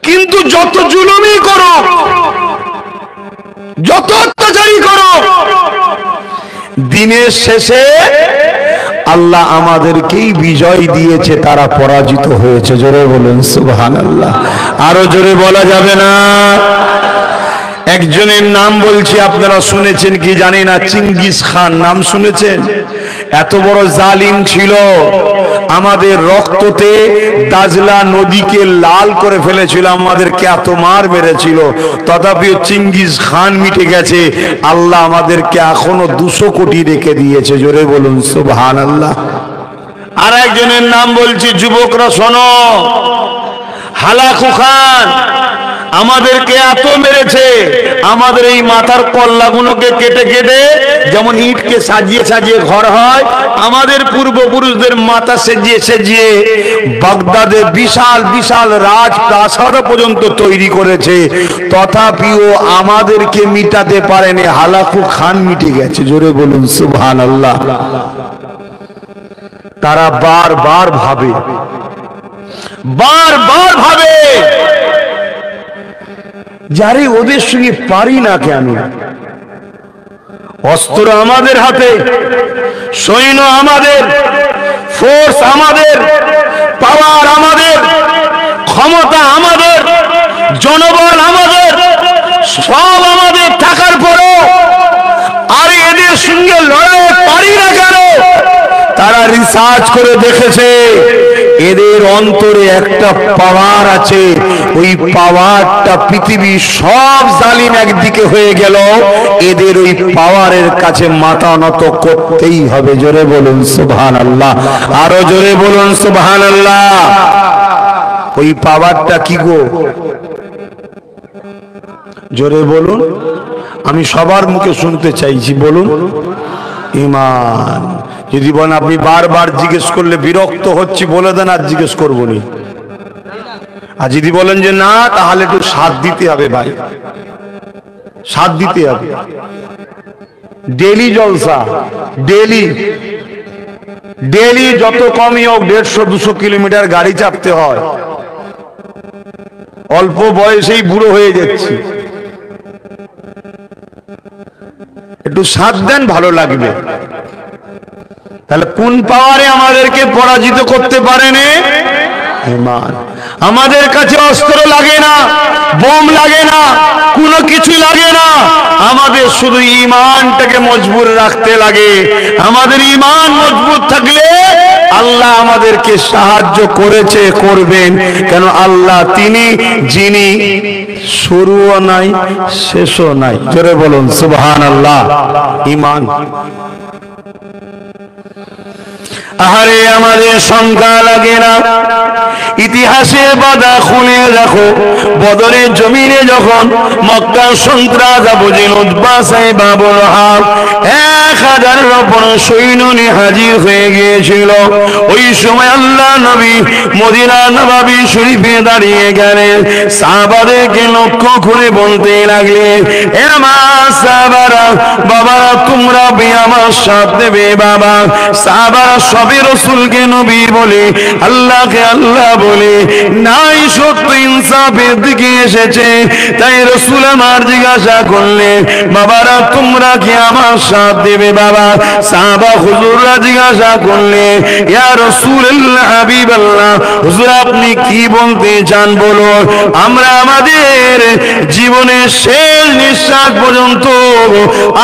কিন্তু যত জুলুমই করো, যত অত্যাচারী করো, দিনের শেষে আল্লাহ আমাদেরকেই বিজয় দিয়েছে, তারা পরাজিত হয়েছে। জোরে বলুন সুবহানাল্লাহ। আরো জোরে বলা যাবে না? একজনের নাম বলছি, আপনারা শুনেছেন কি জানি না, চিঙ্গিস খান নাম শুনেছেন? এত বড় জালিম ছিল, আমাদের রক্ততে দাজলা নদীকে লাল করে ফেলেছিল, আমাদেরকে এত মার মেরেছিল, তথাপিও চিঙ্গিস খান মিটে গেছে। আল্লাহ আমাদেরকে এখনো 200 কোটি রেখে দিয়েছে। জোরে বলুন সুবহানাল্লাহ। আর একজনের নাম বলছি, যুবকরা শোনো, হালাকু খান আমাদেরকে এত মেরেছে, আমাদের এই মাথার কল্লাগুলোকে কেটে কেটে, যেমন ইটকে সাজিয়ে সাজিয়ে ঘর হয়, আমাদের পূর্বপুরুষদের মাথা সেজিয়ে সেজিয়ে বাগদাদে বিশাল বিশাল রাজপ্রাসাদ পর্যন্ত তৈরি করেছে, তথাপিও আমাদেরকে মিটাতে পারেনি। হালাকু খান মিটে গেছে। জোরে বলুন সুবহানাল্লাহ। তারা বারবার ভাবে, যারে ওদের সঙ্গে পারি না কেন? অস্ত্র আমাদের হাতে, সৈন্য আমাদের, ফোর্স আমাদের, পাওয়ার আমাদের, ক্ষমতা আমাদের, জনবল আমাদের, সব আমাদের থাকার পরও আর এদের সঙ্গে লড়াই পারি না কেন? তারা রিসার্চ করে দেখেছে, এদের অন্তরে একটা পাওয়ার আছে, ওই পাওয়ারটা পৃথিবীর সব জালিম একদিকে হয়ে গেল, এদের ওই পাওয়ারের কাছে মাথা নত করতেই হবে। জোরে বলুন সুবহানাল্লাহ। আরো জোরে বলুন সুবহানাল্লাহ। ওই পাওয়ারটা কি গো? জোরে বলুন, আমি সবার মুখে শুনতে চাইছি, বলুন। ঈমান। যদি বলেন আপনি বারবার জিজ্ঞেস করলে বিরক্ত হচ্ছি, বলে দেন আর জিজ্ঞেস করবো নি। আর যদি বলেন যে না, তাহলে একটু সাথ দিতে হবে ভাই, সাথ দিতে হবে। ডেলি জলসা, ডেলি যত কমই হোক 150-200 কিলোমিটার গাড়ি চাপতে হয়। অল্প বয়সেই বুড়ো হয়ে যাচ্ছি, একটু সাথ দেন, ভালো লাগবে। তাহলে কোন পাওয়ারে আমাদেরকে পরাজিত করতে পারেনি? ঈমান। আমাদের কাছে অস্ত্র লাগে না, বোম লাগে না, কোনো কিছু লাগে না, আমাদের শুধু ঈমানটাকে মজবুত রাখতে লাগে। আমাদের ঈমান মজবুত থাকলে আল্লাহ আমাদেরকে সাহায্য করেছে, করবেন। কেন? আল্লাহ তিনি যিনি শুরুও নাই শেষও নাই। জোরে বলুন সুবহানাল্লাহ। ঈমান। আহারে আমাদের সংখ্যা লাগে না। ইতিহাসের পাতা খুলে দেখো, বদরের জমিনে যখন মক্কার সন্ত্রাস আবু জেহেল উতবা সাইবা আবু লাহাব 1000-এর উপর সৈন্য নিয়ে হাজির হয়ে গিয়েছিল। ওই সময় আল্লাহ নবী মদিনা নববী শরীফে দাঁড়িয়ে গেলেন, সাহাবাদেরকে লক্ষ্য করে বলতে লাগলেন, এ আমার সাহাবারা, বাবারা তোমরা আমার সাথ দেবে। বাবা সাহাবারা সবে রাসূলকে নবী বলে, আল্লাহকে আল্লাহ বলে, নাই সত্য ইনসাফের দিকে এসেছে। তাই রাসূল আমার জিজ্ঞাসা করলে, বাবারা তোমরা কি আমার সাথ দেবে? বাবা সাহাবা হুজুররা জিজ্ঞাসা করলে, ইয়া রাসূলুল্লাহ হাবিবাল্লাহ, হুজুর আপনি কি বলতে চান বলুন। আমরা আমাদের জীবনের শেষ নিঃশ্বাস পর্যন্ত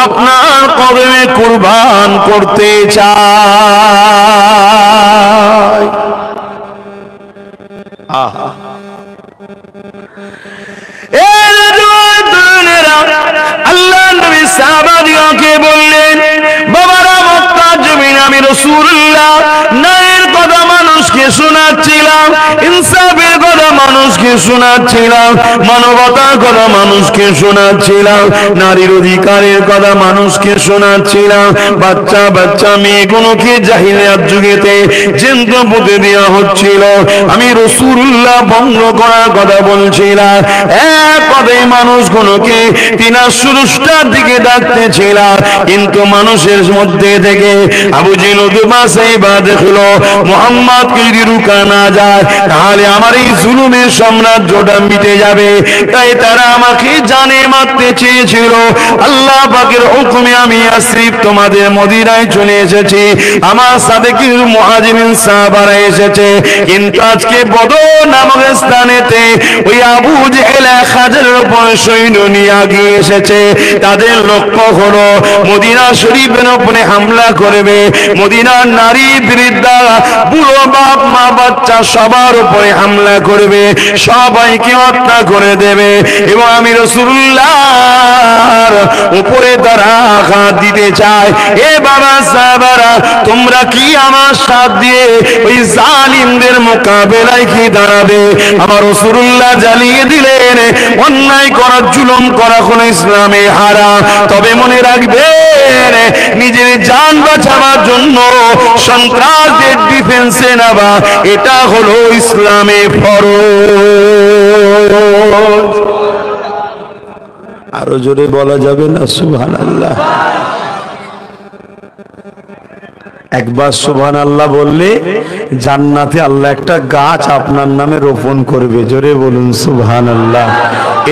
আপনার কদমে কুরবান করতে চাই। আহা, আল্লাহ নবী সাহাবাদিগণকে বললেন, বাবারা মক্কার জমিনে আমি রাসূলুল্লাহ ন্যায়ের কথা মানুষকে শোনাচ্ছিলাম, ইনসাফের কথা মানুষকে শোনাচ্ছিলাম, মানবতার কথা মানুষকে শোনাচ্ছিলাম, নারীর অধিকারের কথা মানুষকে শোনাচ্ছিলাম। বাচ্চা বাচ্চা মেয়েগুলোকে জাহিলিয়াত যুগেতে জ্যান্ত পুঁতে দেওয়া হচ্ছিল, আমি রাসূলুল্লাহ বন্ধ করার কথা বলছিলাম। এক কথায় মানুষগুলোকে তিনার সুরুষ্টার দিকে ডাকতেছিলাম, কিন্তু মানুষের মধ্যে থেকে আবু জেহেল উতবা সাইবা দেখলো মুহাম্মদকে যদি রুকা না যায় তাহলে আমার এই জুলুমের সাম্রাজ্যটা মিটে যাবে। তাই তারা আমাকে জানে মারতে চেয়েছিল। আল্লাহ পাকের হুকুমে আমি ইয়াসরিব তোমাদের মদিনায় চলে এসেছি, আমার সাথে কিছু মুহাজিরিন সাহাবারা এসেছে। কিন্তু আজকে বদর নামক স্থানেতে ওই আবু জেহেল 1000-এর উপর সৈন্য নিয়ে গিয়ে এসেছে। তাদের লক্ষ্য হলো মদিনা শরীফের উপরে হামলা করবে, মদিনার নারী বৃদ্ধা বুড়ো বাপ মা বাচ্চা সবার উপরে হামলা করবে, সবাইকে হত্যা করে দেবে। এবং আমি রাসূলুল্লাহর উপরে তারা আঘাত দিতে চায়। এ বাবা সাহাবারা তোমরা কি আমার সাথ দিয়ে ওই জালিমদের মোকাবেলায় কি দাঁড়াবে? আমার রাসূলুল্লাহ জ্বালিয়ে দিলেন, অন্যায় করা জুলুম করা কোন ইসলামে হারাম। তবে মনে রাখবেন নিজের জান বাঁচাবার জন্য সন্ত্রাসদের ডিফেন্সে নেওয়া এটা হলো ইসলামে ফরজ। আরো জোরে বলা যাবে না সুবহানাল্লাহ? একবার সুবহানাল্লাহ বললে জান্নাতে আল্লাহ একটা গাছ আপনার নামে রোপণ করবে। জোরে বলুন সুবহানাল্লাহ।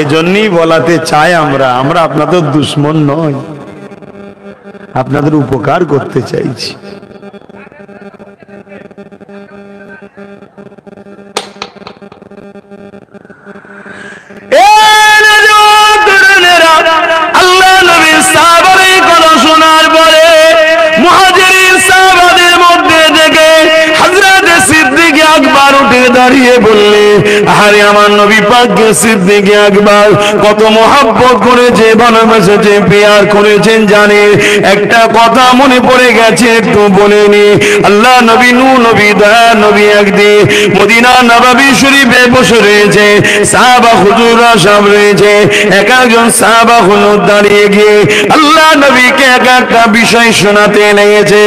এজন্যই বলাতে চাই আমরা আপনাদের দুশমন নয়, আপনাদের উপকার করতে চাইছি। আল্লাহ নবীর সাহাবাদের কথা শোনার পরে মুহাজিরিন সাহাবাদের মধ্যে থেকে হযরত সিদ্দিক আকবর উঠে দাঁড়িয়ে বললে, আরে আমার নবী পাককে সিদ্দিক আকবর কত মহব্বত করেছে, ভালোবেসেছে, প্যার করেছেন জানে। একটা কথা মনে পড়ে গেছে, একটু বলে নি। আল্লাহ নবী নূহ নবী দয়া নবী একদিন মদিনা নববী শরীফে বসে রয়েছে, সাহাবা হুজুররা সব রয়েছে। এক একজন সাহাবা হুজুর দাঁড়িয়ে গিয়ে আল্লাহ নবীকে এক একটা বিষয় শোনাতে লেগেছে।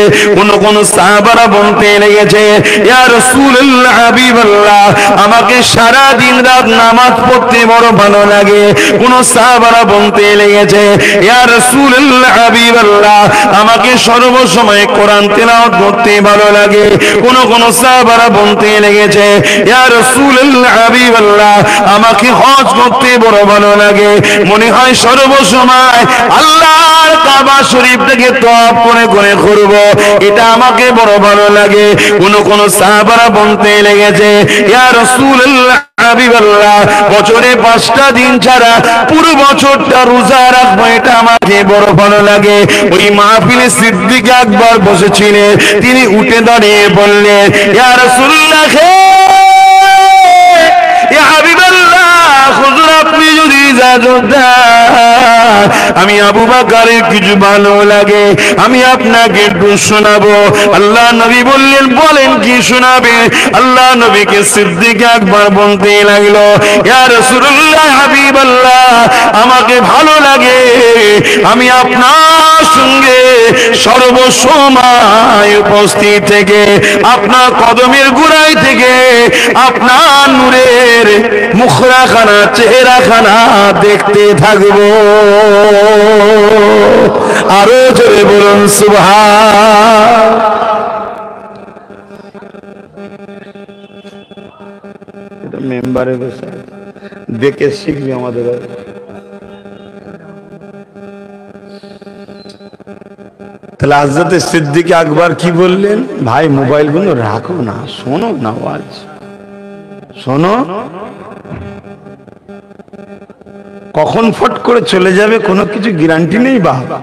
কোন সাহাবারা বলতে লেগেছে, ইয়া রাসূলুল্লাহ হাবিবাল্লাহ আমাকে সারা দিন রাত নামাজ পড়তে বড় ভালো লাগে। কোন সাহাবারা বলতে লেগেছে, ইয়া রাসূলুল্লাহ হাবিবাল্লাহ আমাকে সর্বসময় কোরআন তেলাওয়াত করতে ভালো লাগে। কোন সাহাবারা বলতে লেগেছে, ইয়া রাসূলুল্লাহ হাবিবাল্লাহ আমাকে হজ করতে বড় ভালো লাগে। মনে হয় সর্বসময় আল্লাহর কাবা শরীফ থেকে তওয়াফ করে করে ঘুরব, এটা আমাকে বড় ভালো লাগে। কোন সাহাবারা বলতে লেগেছে, ইয়া রাসূলুল্লাহ হাবিবাল্লাহ বছরে 5টা দিন ছাড়া পুরো বছরটা রোজা রাখবো, এটা আমাকে বড় ভালো লাগে। ওই মাহফিলে সিদ্দিক আকবর বসেছিলেন, তিনি উঠে দাঁড়িয়ে বললেন, ইয়া রাসূলুল্লাহ ইয়া হাবিবাল্লাহ হুজুর আপনি যদি ইজাজত দেন আমি আবু বকরের কিছু ভালো লাগে, আমি আপনাকে একটু শোনাবো। আল্লাহ নবী বললেন, বলেন কি শোনাবে? আল্লাহ নবীকে সিদ্দিক আকবর বলতে লাগলো, ইয়া রাসূলুল্লাহ, হাবিবাল্লাহ, আমাকে ভালো লাগে আমি আপনার সঙ্গে সর্বসময় উপস্থিত থেকে, আপনার কদমের গোড়ায় থেকে আপনার নূরের মুখরাখানা, চেহারাখানা দেখতে থাকবো। আরো জোরে বলুন সুবহান। এটা মেম্বারে বসে দেখে শিখবি আমাদের। তাহলে হযরত সিদ্দিক আকবর কি বললেন? ভাই মোবাইল গুলো রাখো না, শোনো না আওয়াজ, শোনো। কখন ফট করে চলে যাবে কোনো কিছু গ্যারান্টি নেই। বাবা,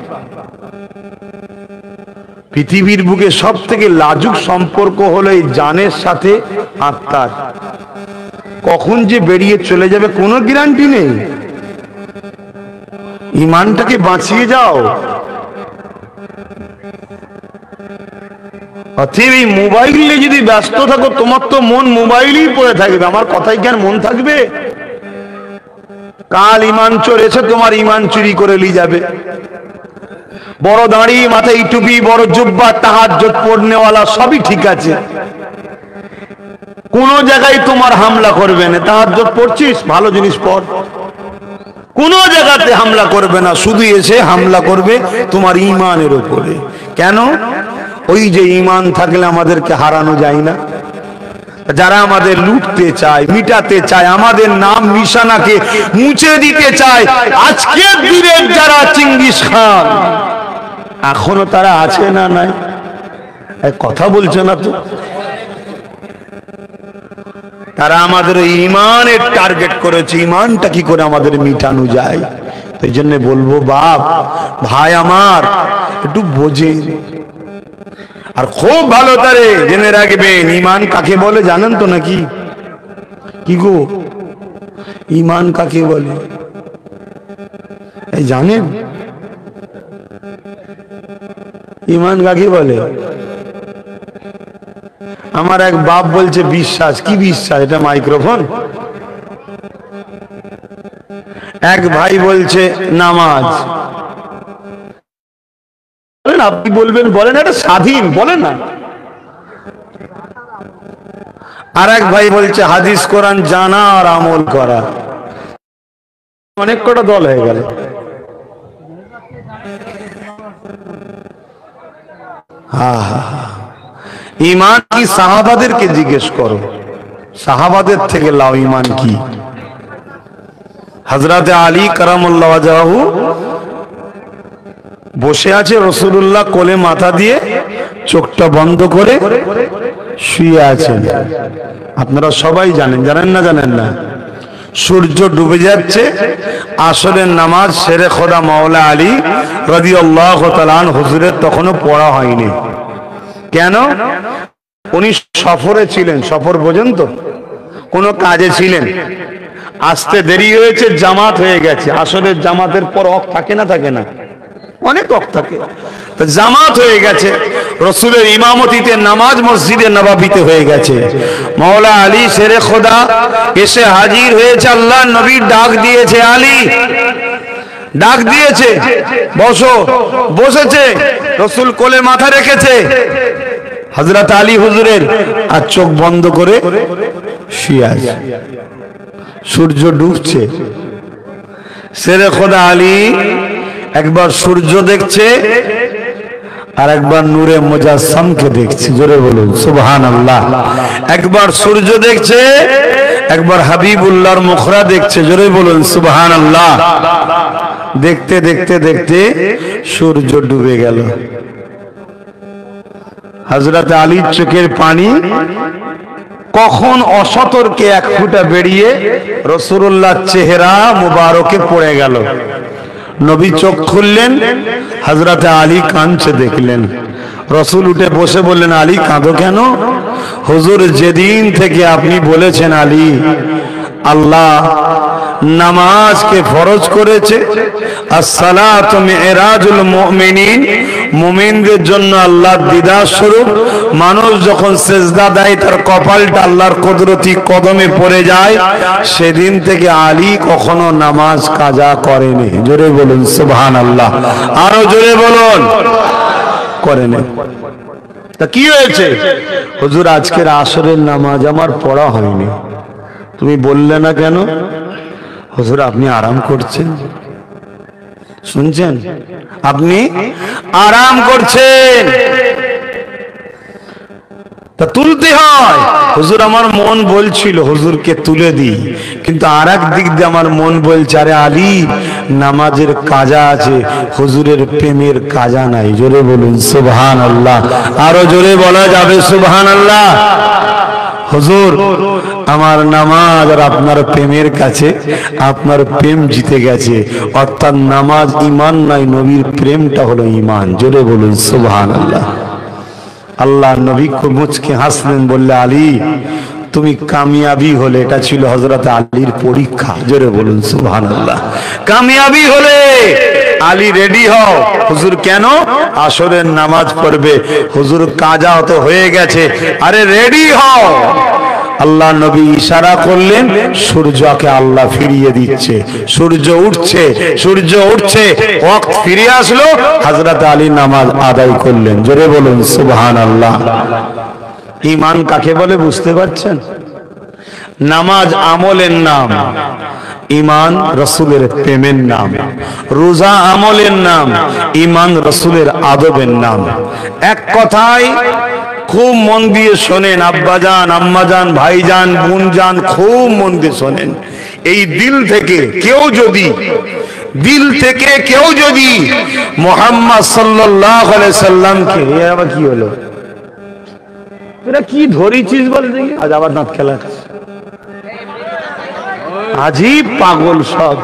পৃথিবীর বুকে সব থেকে লাজুক সম্পর্ক হলো এই জানের সাথে আত্মার। কখন যে বেরিয়ে চলে যাবে কোনো গ্যারান্টি নেই। ঈমানটাকে বাঁচিয়ে যাও। অতএব এই মোবাইলে যদি ব্যস্ত থাকো, তোমার তো মন মোবাইলেই পড়ে থাকবে। আমার কথাই কি আর মন থাকবে? কাল ঈমান চোর এসে তোমার ঈমান চুরি করে নিয়ে যাবে। বড় দাড়ি, মাথায় টুপি, বড় জুব্বা, তাহাজ্জুদ পড়নেওয়ালা সবই ঠিক আছে, কোন জায়গায় তোমার হামলা করবে না। তাহাজ্জুদ পড়ছিস, ভালো জিনিস পড়, কোন জায়গাতে হামলা করবে না। শুধু এসে হামলা করবে তোমার ঈমানের উপরে। কেন? ওই যে ঈমান থাকলে আমাদেরকে হারানো যায় না। যারা আমাদের লুটতে চায়, মিটাতে চায়, আমাদের নাম নিশানাকে মুছে দিতে চায়, আজকে দিনের যারা চিঙ্গিস খান, এখনো তারা আছে না নাই? কথা বলছে না তো। তারা আমাদের ঈমানের টার্গেট করেছে, ঈমানটা কি করে আমাদের মিটানো যায়। এই জন্য বলবো, বাপ ভাই আমার, একটু বোঝেন আর খুব ভালো তারে জেনে রাখবেন ঈমান কাকে বলে। জানেন তো নাকি? কি গো, ঈমান কাকে বলে এই জানেন? ঈমান কাকে বলে? আমার এক বাপ বলছে বিশ্বাস। কি বিশ্বাস? এটা মাইক্রোফোন। এক ভাই বলছে নামাজ। আপনি বলবেন, বলেন, এটা স্বাধীন, বলেন না। আর এক ভাই বলছে হাদিস কোরআন জানা আর আমল করা। অনেক কটা দল হয়ে গেল। ঈমান কি সাহাবাদেরকে জিজ্ঞেস করো, সাহাবাদের থেকে লাও ঈমান কি। হযরত আলী কারামাল্লাহু ওয়াজহাহু বসে আছে, রাসূলুল্লাহ কোলে মাথা দিয়ে চোখটা বন্ধ করে শুয়ে আছেন। আপনারা সবাই জানেন, জানেন না? জানেন না? সূর্য ডুবে যাচ্ছে, আসরের নামাজ শেরে খোদা মাওলা আলী রাদিয়াল্লাহু তাআলা আনহু হুজুরের তখনও পড়া হয়নি। কেন? উনি সফরে ছিলেন। সফর বোঝেন তো? কোনো কাজে ছিলেন, আসতে দেরি হয়েছে, জামাত হয়ে গেছে। আসরের জামাতের পর ওয়াক্ত থাকে না? থাকে না? অনেক ওয়াক্ত থাকে। তো জামাত হয়ে গেছে, রাসূলের ইমামতিতে নামাজ মসজিদে নববীতে হয়ে গেছে। মাওলা আলী শেরে খোদা এসে হাজির হয়েছে। আল্লাহ নবী ডাক দিয়েছে, আলী ডাক দিয়েছে, বসো। বসেছে, রাসূল কোলে মাথা রেখেছে হযরত আলী হুজুরের, আর চোখ বন্ধ করে শুয়ে আছে। সূর্য ডুবছে। শেরে খোদা আলী একবার সূর্য দেখছে আর একবার নূরে মুজাসসামকে দেখছে। জোরে বলুন সুবহানাল্লাহ। একবার সূর্য দেখছে, একবার হাবিবুল্লাহর মুখরা দেখছে। জোরে বলুন সুবহানাল্লাহ। দেখতে দেখতে দেখতে সূর্য ডুবে গেল। হযরত আলীর চোখের পানি কখন অসতর্কে এক ফুটা বেরিয়ে রাসূলুল্লাহর চেহারা মুবারকে পড়ে গেল। নবী চোখ খুললেন, হযরত আলী কাঁদছে দেখলেন। রাসূল উঠে বসে বললেন, আলী কাঁদো কেন? হুজুর, যেদিন থেকে আপনি বলেছেন আলী আল্লাহ নামাজকে ফরজ করেছে। as-salatu mi'rajul mu'minin, মুমিনদের জন্য আল্লাহর দিদার স্বরূপ। মানুষ যখন সেজদা দেয় তার কপালটা আল্লাহর কুদরতি কদমে পড়ে যায়, সেদিন থেকে আলী কখনো নামাজ কাজা করেনি। জোরে বলুন সুবহানাল্লাহ, আরো জোরে বলুন, করেনি। তা কি হয়েছে? হুজুর আজকের আসরের নামাজ আমার পড়া হয়নি। তুমি বললে না কেন? হুজুর আপনি আরাম করছেন, শুনছেন, আপনি আরাম করছেন, তা তুলতে হয়। হুজুর আমার মন বলছিল হুজুরকে তুলে দিই, কিন্তু আর এক দিক দিয়ে আমার মন বলছে আরে আলী নামাজের কাজা আছে, হুজুরের প্রেমের কাজা নাই। জোরে বলুন সুবহানাল্লাহ, আরো জোরে বলা যাবে সুবহানাল্লাহ। হুজুর আমার নামাজ আর আপনার প্রেমের কাছে আপনার প্রেম জিতে গেছে, অর্থাৎ নামাজ ঈমান নাই, নবীর প্রেমটা হলো ঈমান। জোরে বলুন সুবহানাল্লাহ। আল্লাহ নবী को মুচকে হাসলেন, বললে আলী তুমি কামিয়াবি হলে। এটা ছিল হযরত আলীর পরীক্ষা। জোরে বলুন সুবহানাল্লাহ। কামিয়াবি হলে আলী রেডি হও। হুজুর কেন? আসরের নামাজ পড়বে। হুজুর কাজা তো হয়ে গেছে, আরে রেডি হও। আল্লাহ নবী ইশারা করলেন, সূর্যকে আল্লাহ ফিরিয়ে দিচ্ছে, সূর্য উঠছে, সূর্য উঠছে, ওয়াক্ত ফিরে আসলো, হযরত আলী নামাজ আদায় করলেন। জোরে বলুন সুবহানাল্লাহ। ঈমান কাকে বলে বুঝতে পারছেন? নামাজ আমলের নাম, ঈমান রাসূলের প্রেমের নাম। রোজা আমলের নাম, ঈমান রাসূলের আদবের নাম। এক কথায় খুব মন দিয়ে শোনেন, আব্বাজান, আম্মাজান, ভাইজান, বোনজান, খুব মন দিয়ে শোনেন। এই দিল থেকে কেউ যদি মুহাম্মদ সাল্লাল্লাহু আলাইহি সাল্লামকে, আবার কি হলো, এরা কি ধরেছিস বল দেখি, আজ আবার দাঁত খেলা, আজীব পাগল সব।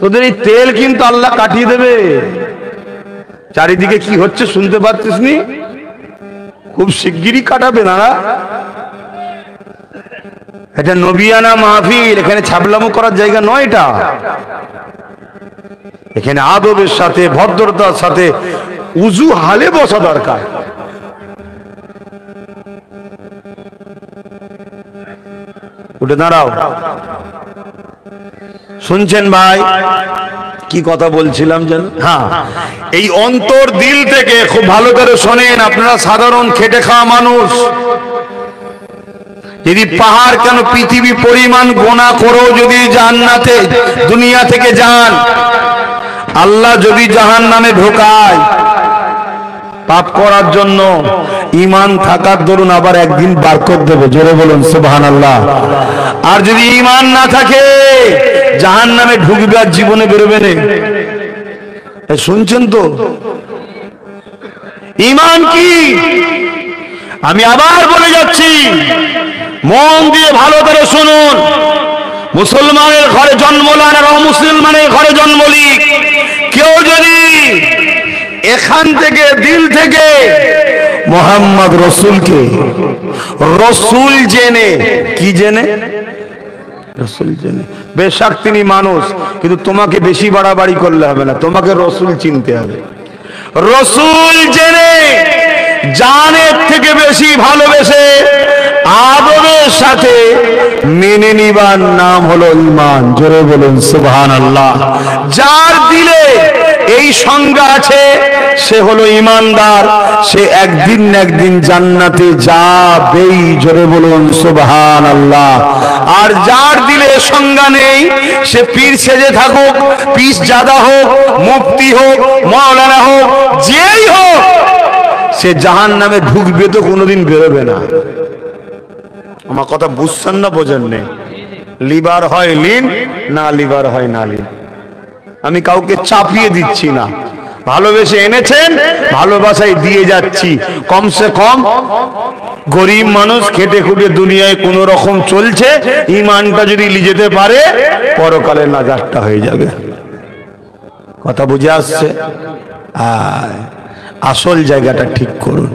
তোদের এই তেল কিন্তু আল্লাহ কাটিয়ে দেবে। চারিদিকে কি হচ্ছে শুনতে পাচ্ছিস নি? খুব শিগগিরই কাটাবে না। এটা নবিয়ানা মাহফিল, এখানে ছাবলামো করার জায়গা নয়। এটা এখানে আদবের সাথে, ভদ্রতার সাথে উজু হালে বসা দরকার। উঠে দাঁড়াও। শুনছেন ভাই কি কথা বলছিলাম যেন? হ্যাঁ, এই অন্তর দিল থেকে খুব ভালো করে শোনেন। আপনারা সাধারণ খেটে খাওয়া মানুষ, যদি পাহাড় কেন পৃথিবী পরিমাণ গোনা করেও যদি জান্নাতে দুনিয়া থেকে যান, আল্লাহ যদি জাহান্নামে ঢোকায় পাপ করার জন্য, ঈমান থাকার দরুন আবার একদিন বার করে দেবে। জোরে বলুন সুবহানাল্লাহ। আর যদি ঈমান না থাকে জাহান্নামে ঢুকবে আর জীবনে বেরোবে না। শুনছেন তো? ঈমান কি? আমি আবার বলে যাচ্ছি, মন দিয়ে ভালো করে শুনুন। মুসলমানের ঘরে জন্ম নেন আর অমুসলমানের ঘরে জন্ম নিক, কেউ যদি এখান থেকে দিল থেকে মুহাম্মদ রসুলকে রসুল জেনে, কি জেনে? রসুল জেনে। বেশক তিনি মানুষ, কিন্তু তোমাকে বেশি বাড়াবাড়ি করলে হবে না, তোমাকে রসুল চিনতে হবে। রসুল জেনে জানের থেকে বেশি ভালোবেসে আদবের সাথে মেনে নিবার নাম হলো ঈমান। জোরে বলুন সুবহানাল্লাহ। যার দিলে এই সংজ্ঞা আছে সে হলো ঈমানদার, সে একদিন না একদিন জান্নাতে যাবেই। জোরে বলুন সুবহানাল্লাহ। আর যার দিলে সংজ্ঞা নেই, সে পীর সেজে থাকুক, পীর জাদা হোক, মুফতি হোক, মাওলানা হোক, যেই হোক, সে জাহান্নামে ঢুকবে তো কোনোদিন বেরোবে না। আমার কথা বুঝছেন না বোঝেন নেই? লিভার হয় লিন, না লিভার হয় না লিন। আমি কাউকে চাপিয়ে দিচ্ছি না, ভালোবেসে এনেছেন, ভালোবাসায় দিয়ে যাচ্ছি। কমসে কম গরিব মানুষ খেটে খুটে দুনিয়ায় কোন রকম চলছে, ঈমানটা যদি নিয়ে যেতে পারে পরকালে নাজাতটা হয়ে যাবে। কথা বুঝে আসছে? আসল জায়গাটা ঠিক করুন।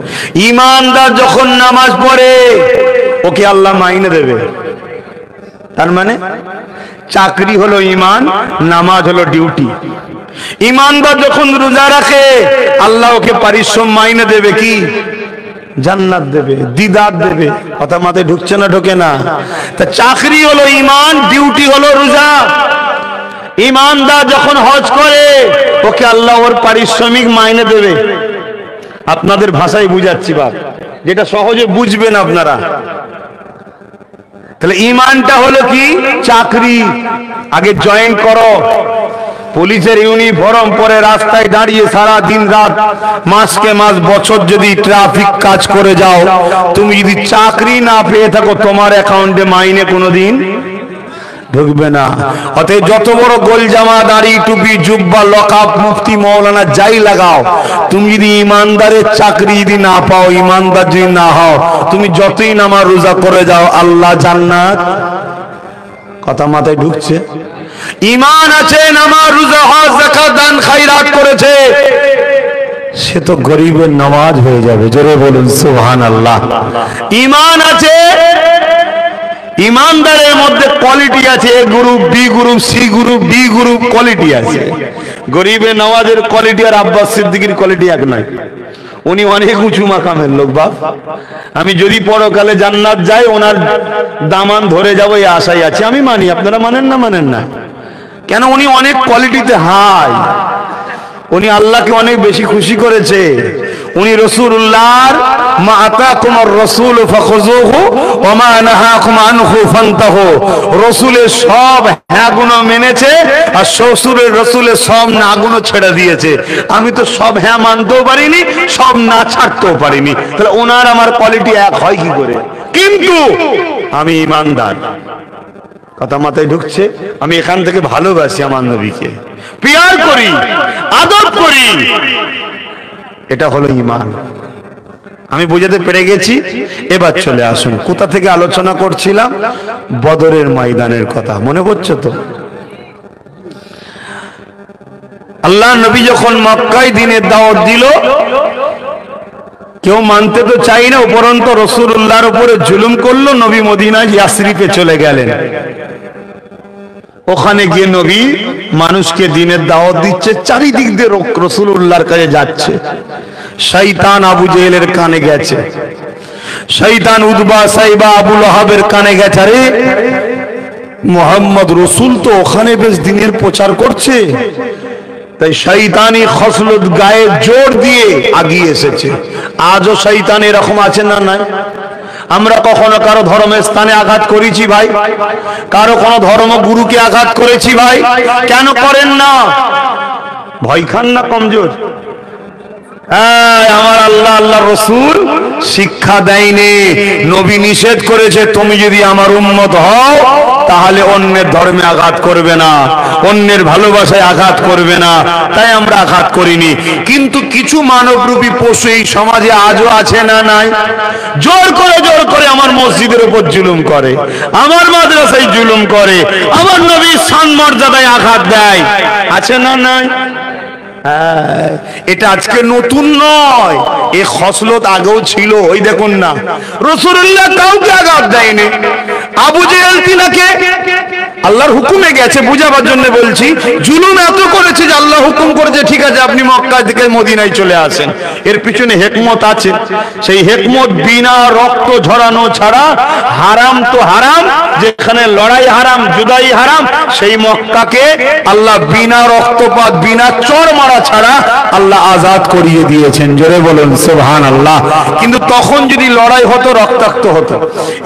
ঈমানদার যখন নামাজ পড়ে ওকে আল্লাহ মাইনে দেবে। তার মানে চাকরি হলো ঈমান, নামাজ হলো ডিউটি। ঈমানদার যখন রোজা রাখে আল্লাহ ওকে পারিশ্রম মাইনে দেবে, কি জান্নাত দেবে, দিদার দেবে। কথা মাথায় ঢুকছে না? ঢোকে না? তা চাকরি হলো ঈমান, ডিউটি হলো রোজা। ঈমানদার যখন হজ করে ওকে আল্লাহ ওর পারিশ্রমিক মাইনে দেবে। আপনাদের ভাষায় বুঝাচ্ছি বাপ, যেটা সহজে বুঝবেন আপনারা। তাহলে ঈমানটা হলো কি? চাকরি। আগে জয়েন করো, পুলিশের ইউনিফর্ম পরে রাস্তায় দাঁড়িয়ে সারা দিন রাত, মাসকে মাস, বছর যদি ট্রাফিক কাজ করে যাও, তুমি যদি চাকরি না পেয়ে থাকো তোমার অ্যাকাউন্টে মাইনে কোনোদিন ঢুকবে না। অতএব যত বড় গোল জামা, দাড়ি, টুপি, জুব্বা, লকাব, মুফতি, মৌলানা যাই লাগাও, তুমি যদি ইমানদারের চাকরি যদি না পাও, ইমানদার যদি না হও, তুমি যতই নামাজ রোজা করে যাও, আল্লাহ জান্নাত। কথা মাথায় ঢুকছে? ঈমান আছে, নামাজ রোজা হজ যাকাত দান খায়রাত করেছে, সে তো গরিবের নামাজ হয়ে যাবে। জোরে বলুন সুবহানাল্লাহ। ঈমান আছে, ইমানদারের মধ্যে কোয়ালিটি আছে, A group, B group, C group, D group, quality আছে। গরিবের নওয়াজের কোয়ালিটি আর আব্বাস সিদ্দিকীর কোয়ালিটি এক নয়। উনি অনেক উঁচু মাকামের লোক বাপ। আমি যদি পরকালে জান্নাত যাই ওনার দামান ধরে যাবো এই আশাই আছে। আমি মানি, আপনারা মানেন না? মানেন না কেন? উনি অনেক কোয়ালিটিতে হাই, উনি আল্লাহকে অনেক বেশি খুশি করেছে। উনি রাসূলুল্লাহর মা আতাকুমুর রাসূল ফাখুযুহু ওয়া মা নাহাকুম আনহু ফান্তাহু, রাসূলের সব হ্যাঁ গুণ মেনেছে আর শ্বশুরের রাসূলের সব না গুণ ছেড়ে দিয়েছে। আমি তো সব হ্যাঁ মানতেও পারিনি, সব না ছাড়তেও পারিনি। তাহলে ওনার আমার কোয়ালিটি এক হয় কি করে? কিন্তু আমি ঈমানদার। কথা মাথায় ঢুকছে? আমি এখান থেকে ভালোবাসি আমার নবীকে, প্যার করি, আদর করি, এটা হলো ঈমান। আমি বুঝাতে পেরে গেছি। এবার চলে আসুন, কোথা থেকে আলোচনা করছিলাম? বদরের ময়দানের কথা মনে পড়ছে তো? আল্লাহ নবী যখন মক্কায় দ্বীনের দাওয়াত দিল, কেউ মানতে তো চাই না, উপরন্ত রাসূলুল্লাহর উপরে জুলুম করলো। নবী মদিনায় ইয়াসরিফে চলে গেলেন। ওখানে গিয়ে নবী মানুষকে দ্বীনের দাওয়াত দিচ্ছে, চারিদিক দিয়ে রাসূলুল্লাহর কাছে যাচ্ছে। শয়তান আবু জেহেলের কানে গেছে, শয়তান উতবা, সাইবা, আবু লাহাবের কানে গেছে, আরে মুহাম্মদ রাসূল তো ওখানে বেশ দ্বীনের প্রচার করছে। তাই শয়তানি খসলত গায়ে জোর দিয়ে আগিয়ে এসেছে। আজও শয়তান এরকম আছে না? নাই? আমরা কখনো কারো ধর্মের স্থানে আঘাত করেছি ভাই? কারো কোনো ধর্মগুরুকে আঘাত করেছি ভাই? কেন করেন না? ভয় খান না? কমজোর? আমার আল্লাহ, আল্লাহ রসুল শিক্ষা দেয়নি, নবী নিষেধ করেছে, তুমি যদি আমার উম্মত হও তাহলে অন্যের ধর্মে আঘাত করবে না, অন্যের ভালোবাসায় আঘাত করবে না। তাই আমরা আঘাত করিনি। কিন্তু কিছু মানবরূপী পশু এই সমাজে আজও আছে না? নাই? জোর করে আমার মসজিদের উপর জুলুম করে, আমার মাদ্রাসায় জুলুম করে, আমার নবীর শান মর্যাদায় আঘাত দেয়। আছে না? নাই? এটা আজকে নতুন নয়, এই খসলত আগেও ছিল। ওই দেখুন না, রাসূলুল্লাহ কাউকে আঘাত দেয়নি। আবু জেহেল তিনাকে আল্লাহর হুকুমে গেছে, বুঝাবার জন্য বলছি, জুলুম এত করেছে যে আল্লাহ হুকুম করেছে ঠিক আছে আপনি মক্কা থেকে মদিনায় চলে আসেন। এর পিছনে হিকমত আছে। সেই হিকমত বিনা রক্ত ঝরানো ছাড়া, হারাম তো হারাম, যেখানে লড়াই হারাম, জুদাই হারাম, সেই মক্কাকে আল্লাহ বিনা রক্তপাত, বিনা চড় মারা ছাড়া আল্লাহ আজাদ করিয়ে দিয়েছেন। জোরে বলুন সুবহানাল্লাহ। কিন্তু তখন যদি লড়াই হতো, রক্তাক্ত হতো।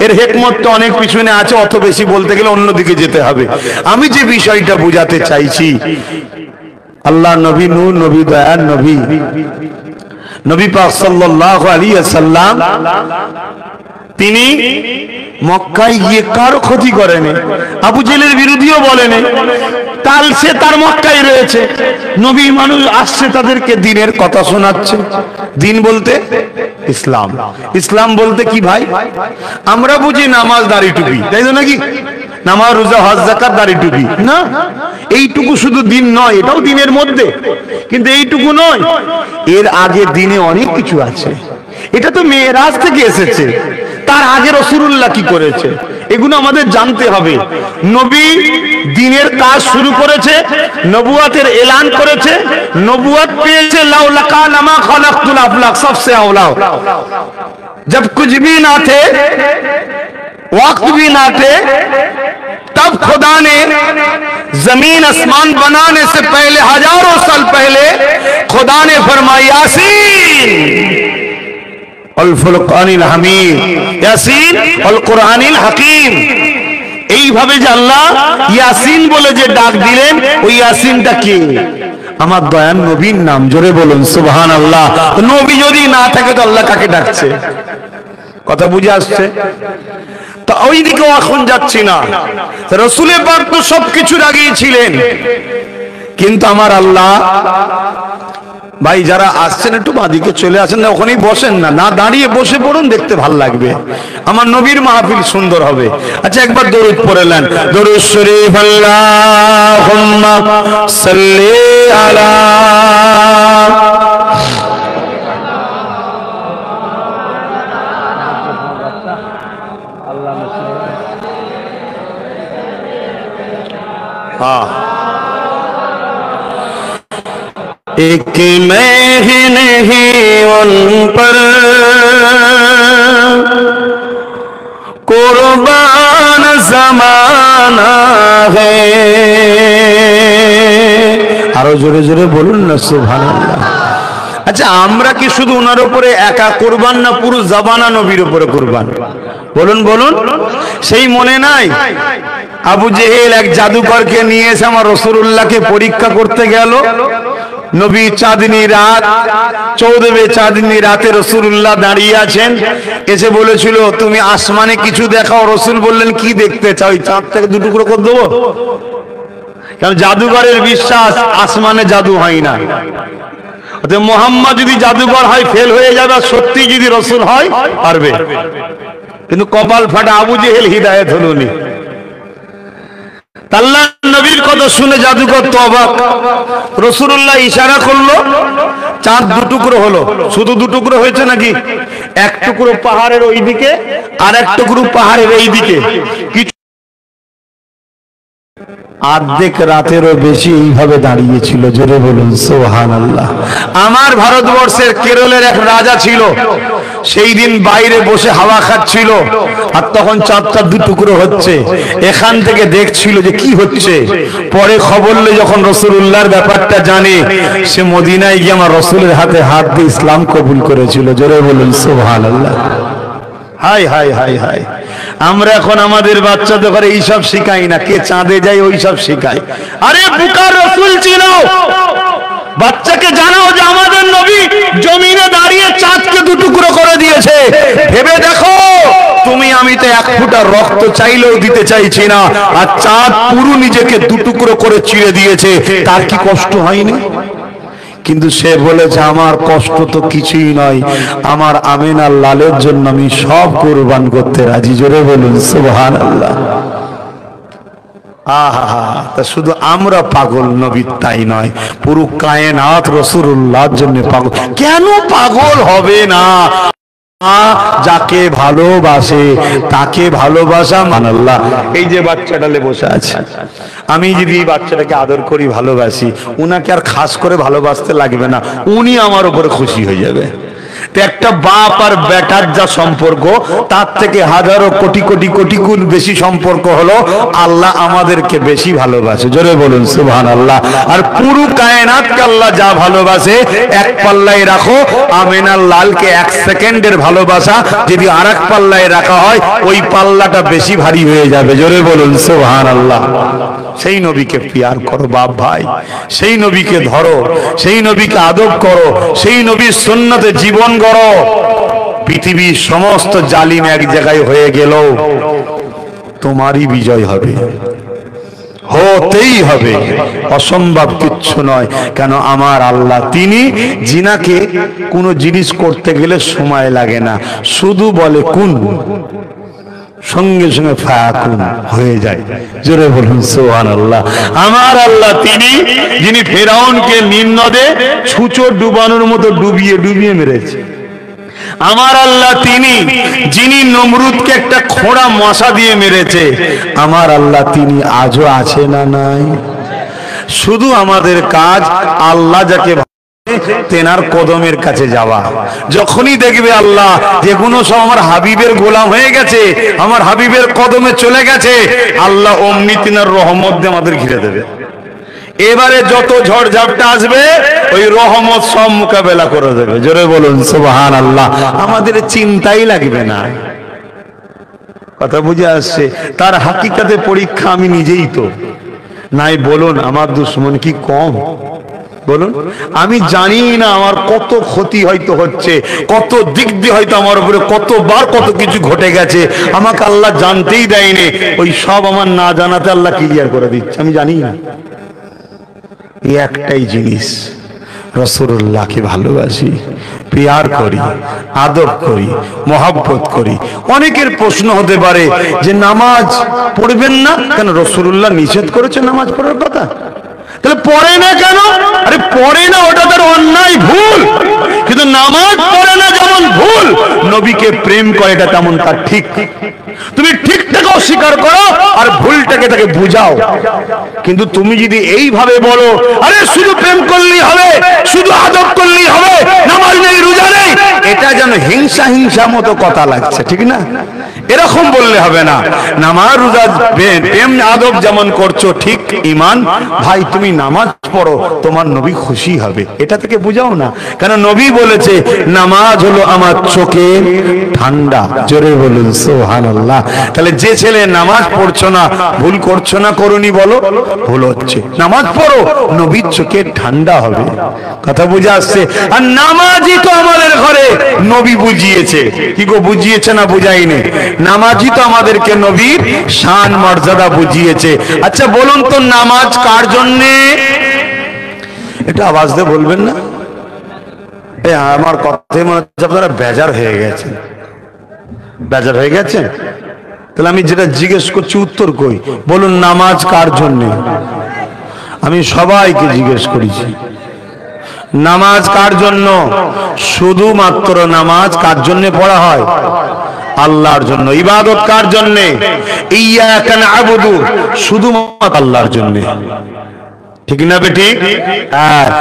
এর হিকমত তো অনেক পিছনে আছে, অত বেশি বলতে গেলে অন্যদিকে যেতে হবে। আমি যে বিষয়টা বুঝাতে চাইছি, আল্লাহ নবী নূর, নবী দয়ার নবী, নবী পাক সাল্লাল্লাহু আলাইহি ওয়াসাল্লাম, তিনি মক্কায় গিয়ে কারো ক্ষতি করেনি, আবু জেহেলের বিরোধীও বলেনি। তাল সে তার মক্কায় রয়েছে, নবী মানুষ আসছে, তাদেরকে দ্বীনের কথা শোনাচ্ছে। দ্বীন বলতে ইসলাম। ইসলাম বলতে কি ভাই? আমরা বুঝি নামাজ, দাড়ি, টুপি, তাই তো নাকি? নামাজ, রোজা, হজ, যাকাত, দাড়ি, টুপি না। এইটুকু শুধু দ্বীন নয়, এটাও দ্বীনের মধ্যে, কিন্তু এইটুকু নয়। এর আগে দ্বীনে অনেক কিছু আছে। এটা তো মেরাজ থেকে এসেছে। তার আগে রাসূলুল্লাহ কি করেছে এগুলো আমাদের জানতে হবে। নবী দ্বীনের কাজ শুরু করেছে, নবুয়াতের এলান করেছে, নবুয়াত পেয়েছে, লাউলা কানা মা খালাকতুল আফলাক सबसे औला। जब कुछ भी ना थे, वक्त भी ना थे, तब खुदा ने जमीन आसमान बनाने से पहले हजारों साल पहले खुदा ने फरमाया यासीन अल फुरकानिल हमीद, यासीन अल कुरानिल हकीम। এইভাবে যে আল্লাহ ইয়াসিন বলে যে ডাক দিলেন, ওই ইয়াসিনটা কি? আমার দয়ান নবীর নাম। জোরে বলুন সুবহানাল্লাহ। নবী যদি না থাকে তো আল্লাহ কাকে ডাকছে? কথা বুঝে আসছে তো? ওই দিকে এখন যাচ্ছি না। রাসূল পাক তো সবকিছুর আগেই ছিলেন, কিন্তু আমার আল্লাহ, ভাই যারা আসছেন একটু বাঁদিকে চলে আসেন না, ওখানেই বসেন না, না দাঁড়িয়ে বসে পড়ুন, দেখতে ভাল লাগবে, আমার নবীর মাহফিল সুন্দর হবে। আচ্ছা একবার দরুদ পড়ে নেন, দরুদ শরীফ আল্লাহুম্মা সাল্লি আলা एक मैं ही नहीं उन पर कुर्बान जमाना है। আরো জোরে জোরে বলুন না সুবহানাল্লাহ। আচ্ছা আমরা কি শুধু ওনার উপরে একা কুরবান, না পুরো জামানা নবীর উপরে কুরবান? বলুন বলুন। সেই মনে নাই আবু জেহেল এক জাদুকরকে নিয়ে এসে আমার রাসূলুল্লাহকে পরীক্ষা করতে গেল। নবী চাঁদনী রাত, 14 চাঁদনী রাতে রাসূলুল্লাহ দাঁড়িয়ে আছেন, এসে বলেছিল তুমি আসমানে কিছু দেখাও। রাসূল বললেন কি দেখতে চাও? চাঁদ থেকে দুটো টুকরো করে দেবো? কারণ জাদুকরের বিশ্বাস আসমানে জাদু হয় না। মোহাম্মদ যদি জাদুকর হয় ফেল হয়ে যাবে, আর সত্যি যদি রাসূল হয় পারবে। কিন্তু কপাল ফাটা আবু জেহেল হিদায়াত হলোনি। আল্লাহ নবীর কথা শুনে জাদুকর তো অবাক। রাসূলুল্লাহ ইশারা করলো, চাঁদ দুটুকরো হলো। শুধু দুটুকরো হয়েছে নাকি? এক টুকরো পাহাড়ের ওই দিকে, আর এক টুকরো পাহাড়ের এই দিকে। কিছু আর্ধেক রাতেরও বেশি এইভাবে দাঁড়িয়েছিল। জোরে বলুন সুবহানাল্লাহ। আমার ভারতবর্ষের কেরলের এক রাজা ছিল, সেই দিন বাইরে বসে হাওয়া খাচ্ছিল, আর তখন চাঁদটা দুটুকরো হচ্ছে। এখান থেকে দেখছিল যে কি হচ্ছে। পরে খবর নিয়ে যখন রাসূলুল্লাহর ব্যাপারটা জানে, সে মদিনায় গিয়ে আমার রাসূলের হাতে হাত দিয়ে ইসলাম কবুল করেছিল। জোরে বলুন সুবহানাল্লাহ। হাই হাই হাই হাই, আমরা এখন আমাদের বাচ্চাদের ঘরে এইসব শিখাই না, কে চাঁদে যায় ওই সব শিখাই। আরে বুকার রাসূল ছিল, বাচ্চাকে জানাও যে আমাদের নবী জমিনে দাঁড়িয়ে চাঁদকে দুটুকরো করে দিয়েছে। ভেবে দেখো, তুমি আমি তো এক ফোঁটা রক্ত চাইলেও দিতে চাইছি না, আর চাঁদ পুরো নিজেকে দুটুকরো করে চিড়ে দিয়েছে। তার কি কষ্ট হয়নি? কিন্তু সে বলেছে আমার কষ্ট তো কিছুই নয়, আমার আমিনার লালের জন্য আমি সব কুরবান করতে রাজি। জোরে বলুন সুবহানাল্লাহ। আহা, তা শুধু আমরা পাগল নবীর তাই নয়, পুরো কায়নাত রাসূলুল্লাহর জন্য পাগল। কেন পাগল হবে না? যাকে ভালোবাসে তাকে ভালোবাসা মানাল্লাহ। এই যে বাচ্চাটালে বসে আছে, আমি যদি এই বাচ্চাটাকে আদর করি, ভালোবাসি, উনাকে আর খাস করে ভালোবাসতে লাগবে না, উনি আমার উপরে খুশি হয়ে যাবে। তো একটা বাপ আর বেটার যা সম্পর্ক, তার থেকে হাজারো কোটি কোটি কোটি গুণ বেশি সম্পর্ক হলো আল্লাহ আমাদেরকে বেশি ভালোবাসে। জোরে বলুন সুবহানাল্লাহ। আর পুরো কায়নাতকে আল্লাহ যা ভালোবাসে, এক পাল্লায় রাখো আমিনার লালকে 1 সেকেন্ডের ভালোবাসা যদি আরেক পাল্লায় রাখা হয়, ওই পাল্লাটা বেশি ভারী হয়ে যাবে। জোরে বলুন সুবহানাল্লাহ। সেই নবীকে পিয়ার করো বাপ ভাই, সেই নবীকে ধরো, সেই নবীকে আদব করো, সেই নবীর সুন্নতে জীবন গড়ো। পৃথিবীর সমস্ত জালিম এক জায়গায় হয়ে গেল, তোমারই বিজয় হবে, হতেই হবে, অসম্ভব কিচ্ছু নয়। কেন? আমার আল্লাহ তিনি জিনাকে কোনো জিনিস করতে গেলে সময় লাগে না, শুধু বলে কুন, সঙ্গে সঙ্গে ফায়াকুন হয়ে যায়। জোরে বলুন সুবহানাল্লাহ। আমার আল্লাহ তিনি যিনি ফেরাউনকে নীল নদে ছুঁচো ডুবানোর মতো ডুবিয়ে ডুবিয়ে মেরেছে। আমার আল্লাহ তিনি যিনি নমরুদকে একটা খোঁড়া মশা দিয়ে মেরেছে। আমার আল্লাহ তিনি আজও আছে না নাই? শুধু আমাদের কাজ আল্লাহ যাকে তেনার কদমের কাছে যাওয়া। যখনই দেখবে আল্লাহ যে কোনো সব আমার হাবিবের গোলাম হয়ে গেছে, আমার হাবিবের কদমে চলে গেছে, আল্লাহ অমনি তিনার রহমত দিয়ে আমাদের ঘিরে দেবে। এবারে যত ঝড় ঝাপটা আসবে ওই রহমত সব মোকাবেলা করে দেবে। জোরে বলুন সুবহানাল্লাহ। আমাদের চিন্তাই লাগবে না। কথা বুঝে আসছে? তার হাকিকাতে পরীক্ষা আমি নিজেই তো নাই। বলুন আমার দুশ্মন কি কম? বলুন, আমি জানি না আমার কত ক্ষতি হয়তো হচ্ছে, কত দিক দিয়ে হয়তো আমার উপরে কতবার কত কিছু ঘটে গেছে, আমাকে আল্লাহ জানতেই দেয়নি। ওই সব আমার না জানাতে আল্লাহ ক্লিয়ার করে দিচ্ছে, আমি জানি না। এই একটাই জিনিস, রাসূলুল্লাহকে ভালোবাসি, প্যার করি, আদব করি, মহব্বত করি। অনেকের প্রশ্ন হতে পারে যে নামাজ পড়বেন না কেন? রাসূলুল্লাহ নিষেধ করেছে নামাজ পড়ার কথা, তাহলে পড়ে না কেন? আরে পড়ে না ওটা তার অন্যায়, ভুল। কিন্তু নামাজ পড়ে না যেমন ভুল, নবীকে প্রেম করে এটা তেমন তার ঠিক। তুমি ঠিকটাকে অস্বীকার করো আর ভুলটাকে তাকে বুঝাও। কিন্তু তুমি যদি এইভাবে বলো আরে শুধু প্রেম করলেই হবে, শুধু আদব করলেই হবে, নামাজ নেই রোজা নেই, এটা যেন হিংসা হিংসা মতো কথা লাগছে, ঠিক না? এরকম বললে হবে না। নামাজ রোজা প্রেম আদব যেমন করছো ঠিক ঈমান, ভাই তুমি নামাজ পড়ো, তোমার নবী খুশি হবে, এটা থেকে বুঝাও না। কেন নবী বলেছে নামাজ হলো আমার চোখের ঠান্ডা। জোরে বলুন সুবহানাল্লাহ। তাহলে যে ছেলে নামাজ পড়ছো না, ভুল করছো না, করুনি বলো? ভুল হচ্ছে, নামাজ পড়ো, নবীর চোখের ঠান্ডা হবে। কথা বুঝে আসছে? আর নামাজই তো আমাদের ঘরে নবী বুঝিয়েছে। কি গো, বুঝিয়েছে না বুঝাইনি? নামাজই তো আমাদেরকে নবীর শান মর্যাদা বুঝিয়েছে। আচ্ছা বলুন তো নামাজ কার জন্যে? এটা আওয়াজ দিয়ে বলবেন না? আমার কথাই মনে হচ্ছে আপনারা বেজার হয়ে গেছেন। বেজার হয়ে গেছেন? তাহলে আমি যেটা জিজ্ঞেস করছি উত্তর কই? বলুন নামাজ কার জন্যে? আমি সবাইকে জিজ্ঞেস করেছি নামাজ কার জন্য? শুধুমাত্র নামাজ কার জন্য পড়া হয়? আল্লাহর জন্য। ইবাদত কার জন্য? ইয়্যাকা না'বুদু, শুধুমাত্র আল্লাহর জন্য। ঠিক না বেঠিক?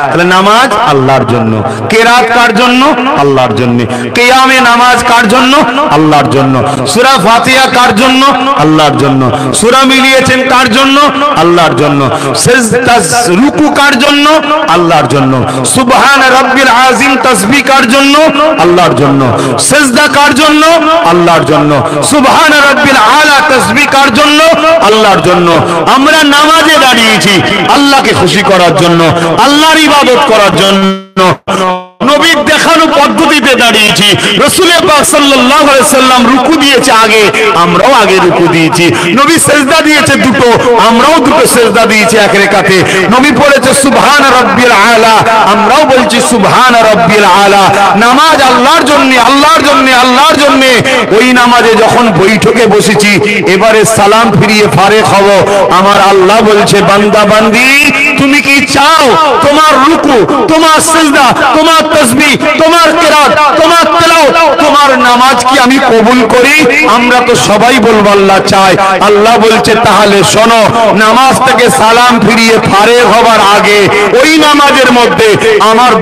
তাহলে নামাজ আল্লাহর জন্য। কেরাত কার জন্য? আল্লাহর জন্য। কিয়ামে নামাজ কার জন্য? আল্লাহর জন্য। সূরা ফাতিহা কার জন্য? আল্লাহর জন্য। সূরা মিলিয়েছেন কার জন্য? আল্লাহর জন্য। সিজদা রুকু কার জন্য? আল্লাহর জন্য। সুবহান রাব্বিল আযীম তাসবিহ কার জন্য? আল্লাহর জন্য। সিজদা কার জন্য? আল্লাহর জন্য। সুবহান রাব্বিল আলা তাসবিহ কার জন্য? আল্লাহর জন্য। আমরা নামাজে দাঁড়িয়েছি আল্লাহকে খুশি করার জন্য, আল্লাহর ইবাদত করার জন্য। নবীর দেখানো পদ্ধতিতে দাঁড়িয়েছি। রাসূল পাক সাল্লাল্লাহু আলাইহি সাল্লাম রুকু দিয়েছে আগে, আমরাও আগে রুকু দিয়েছি। নবী সিজদা দিয়েছে দুটো, আমরাও দুটো সিজদা দিয়েছি এক রাকাতে। নবী পড়েছে সুবহান রাব্বিল আলা, আমরাও বলছি সুবহান রাব্বিল আলা। নামাজ আল্লাহর জন্য, আল্লাহর জন্য, আল্লাহর জন্য। ওই নামাজে যখন বৈঠকে বসেছি, এবারে সালাম ফিরিয়ে ফারেক হব, আমার আল্লাহ বলছে বান্দা বান্দি তুমি কি চাও তোমার রুকু, তোমার সিজদা, তোমার তাসবিহ, তোমার কিরাত, তোমার তেলাওয়াত, তোমার নামাজ কি আমি কবুল করি? আমরা তো সবাই বলবো আল্লাহ চাই। আল্লাহ বলছে তাহলে শোনো, নামাজ থেকে সালাম ফিরিয়ে ফারেক হবার আগে ওই নামাজের মধ্যে আমার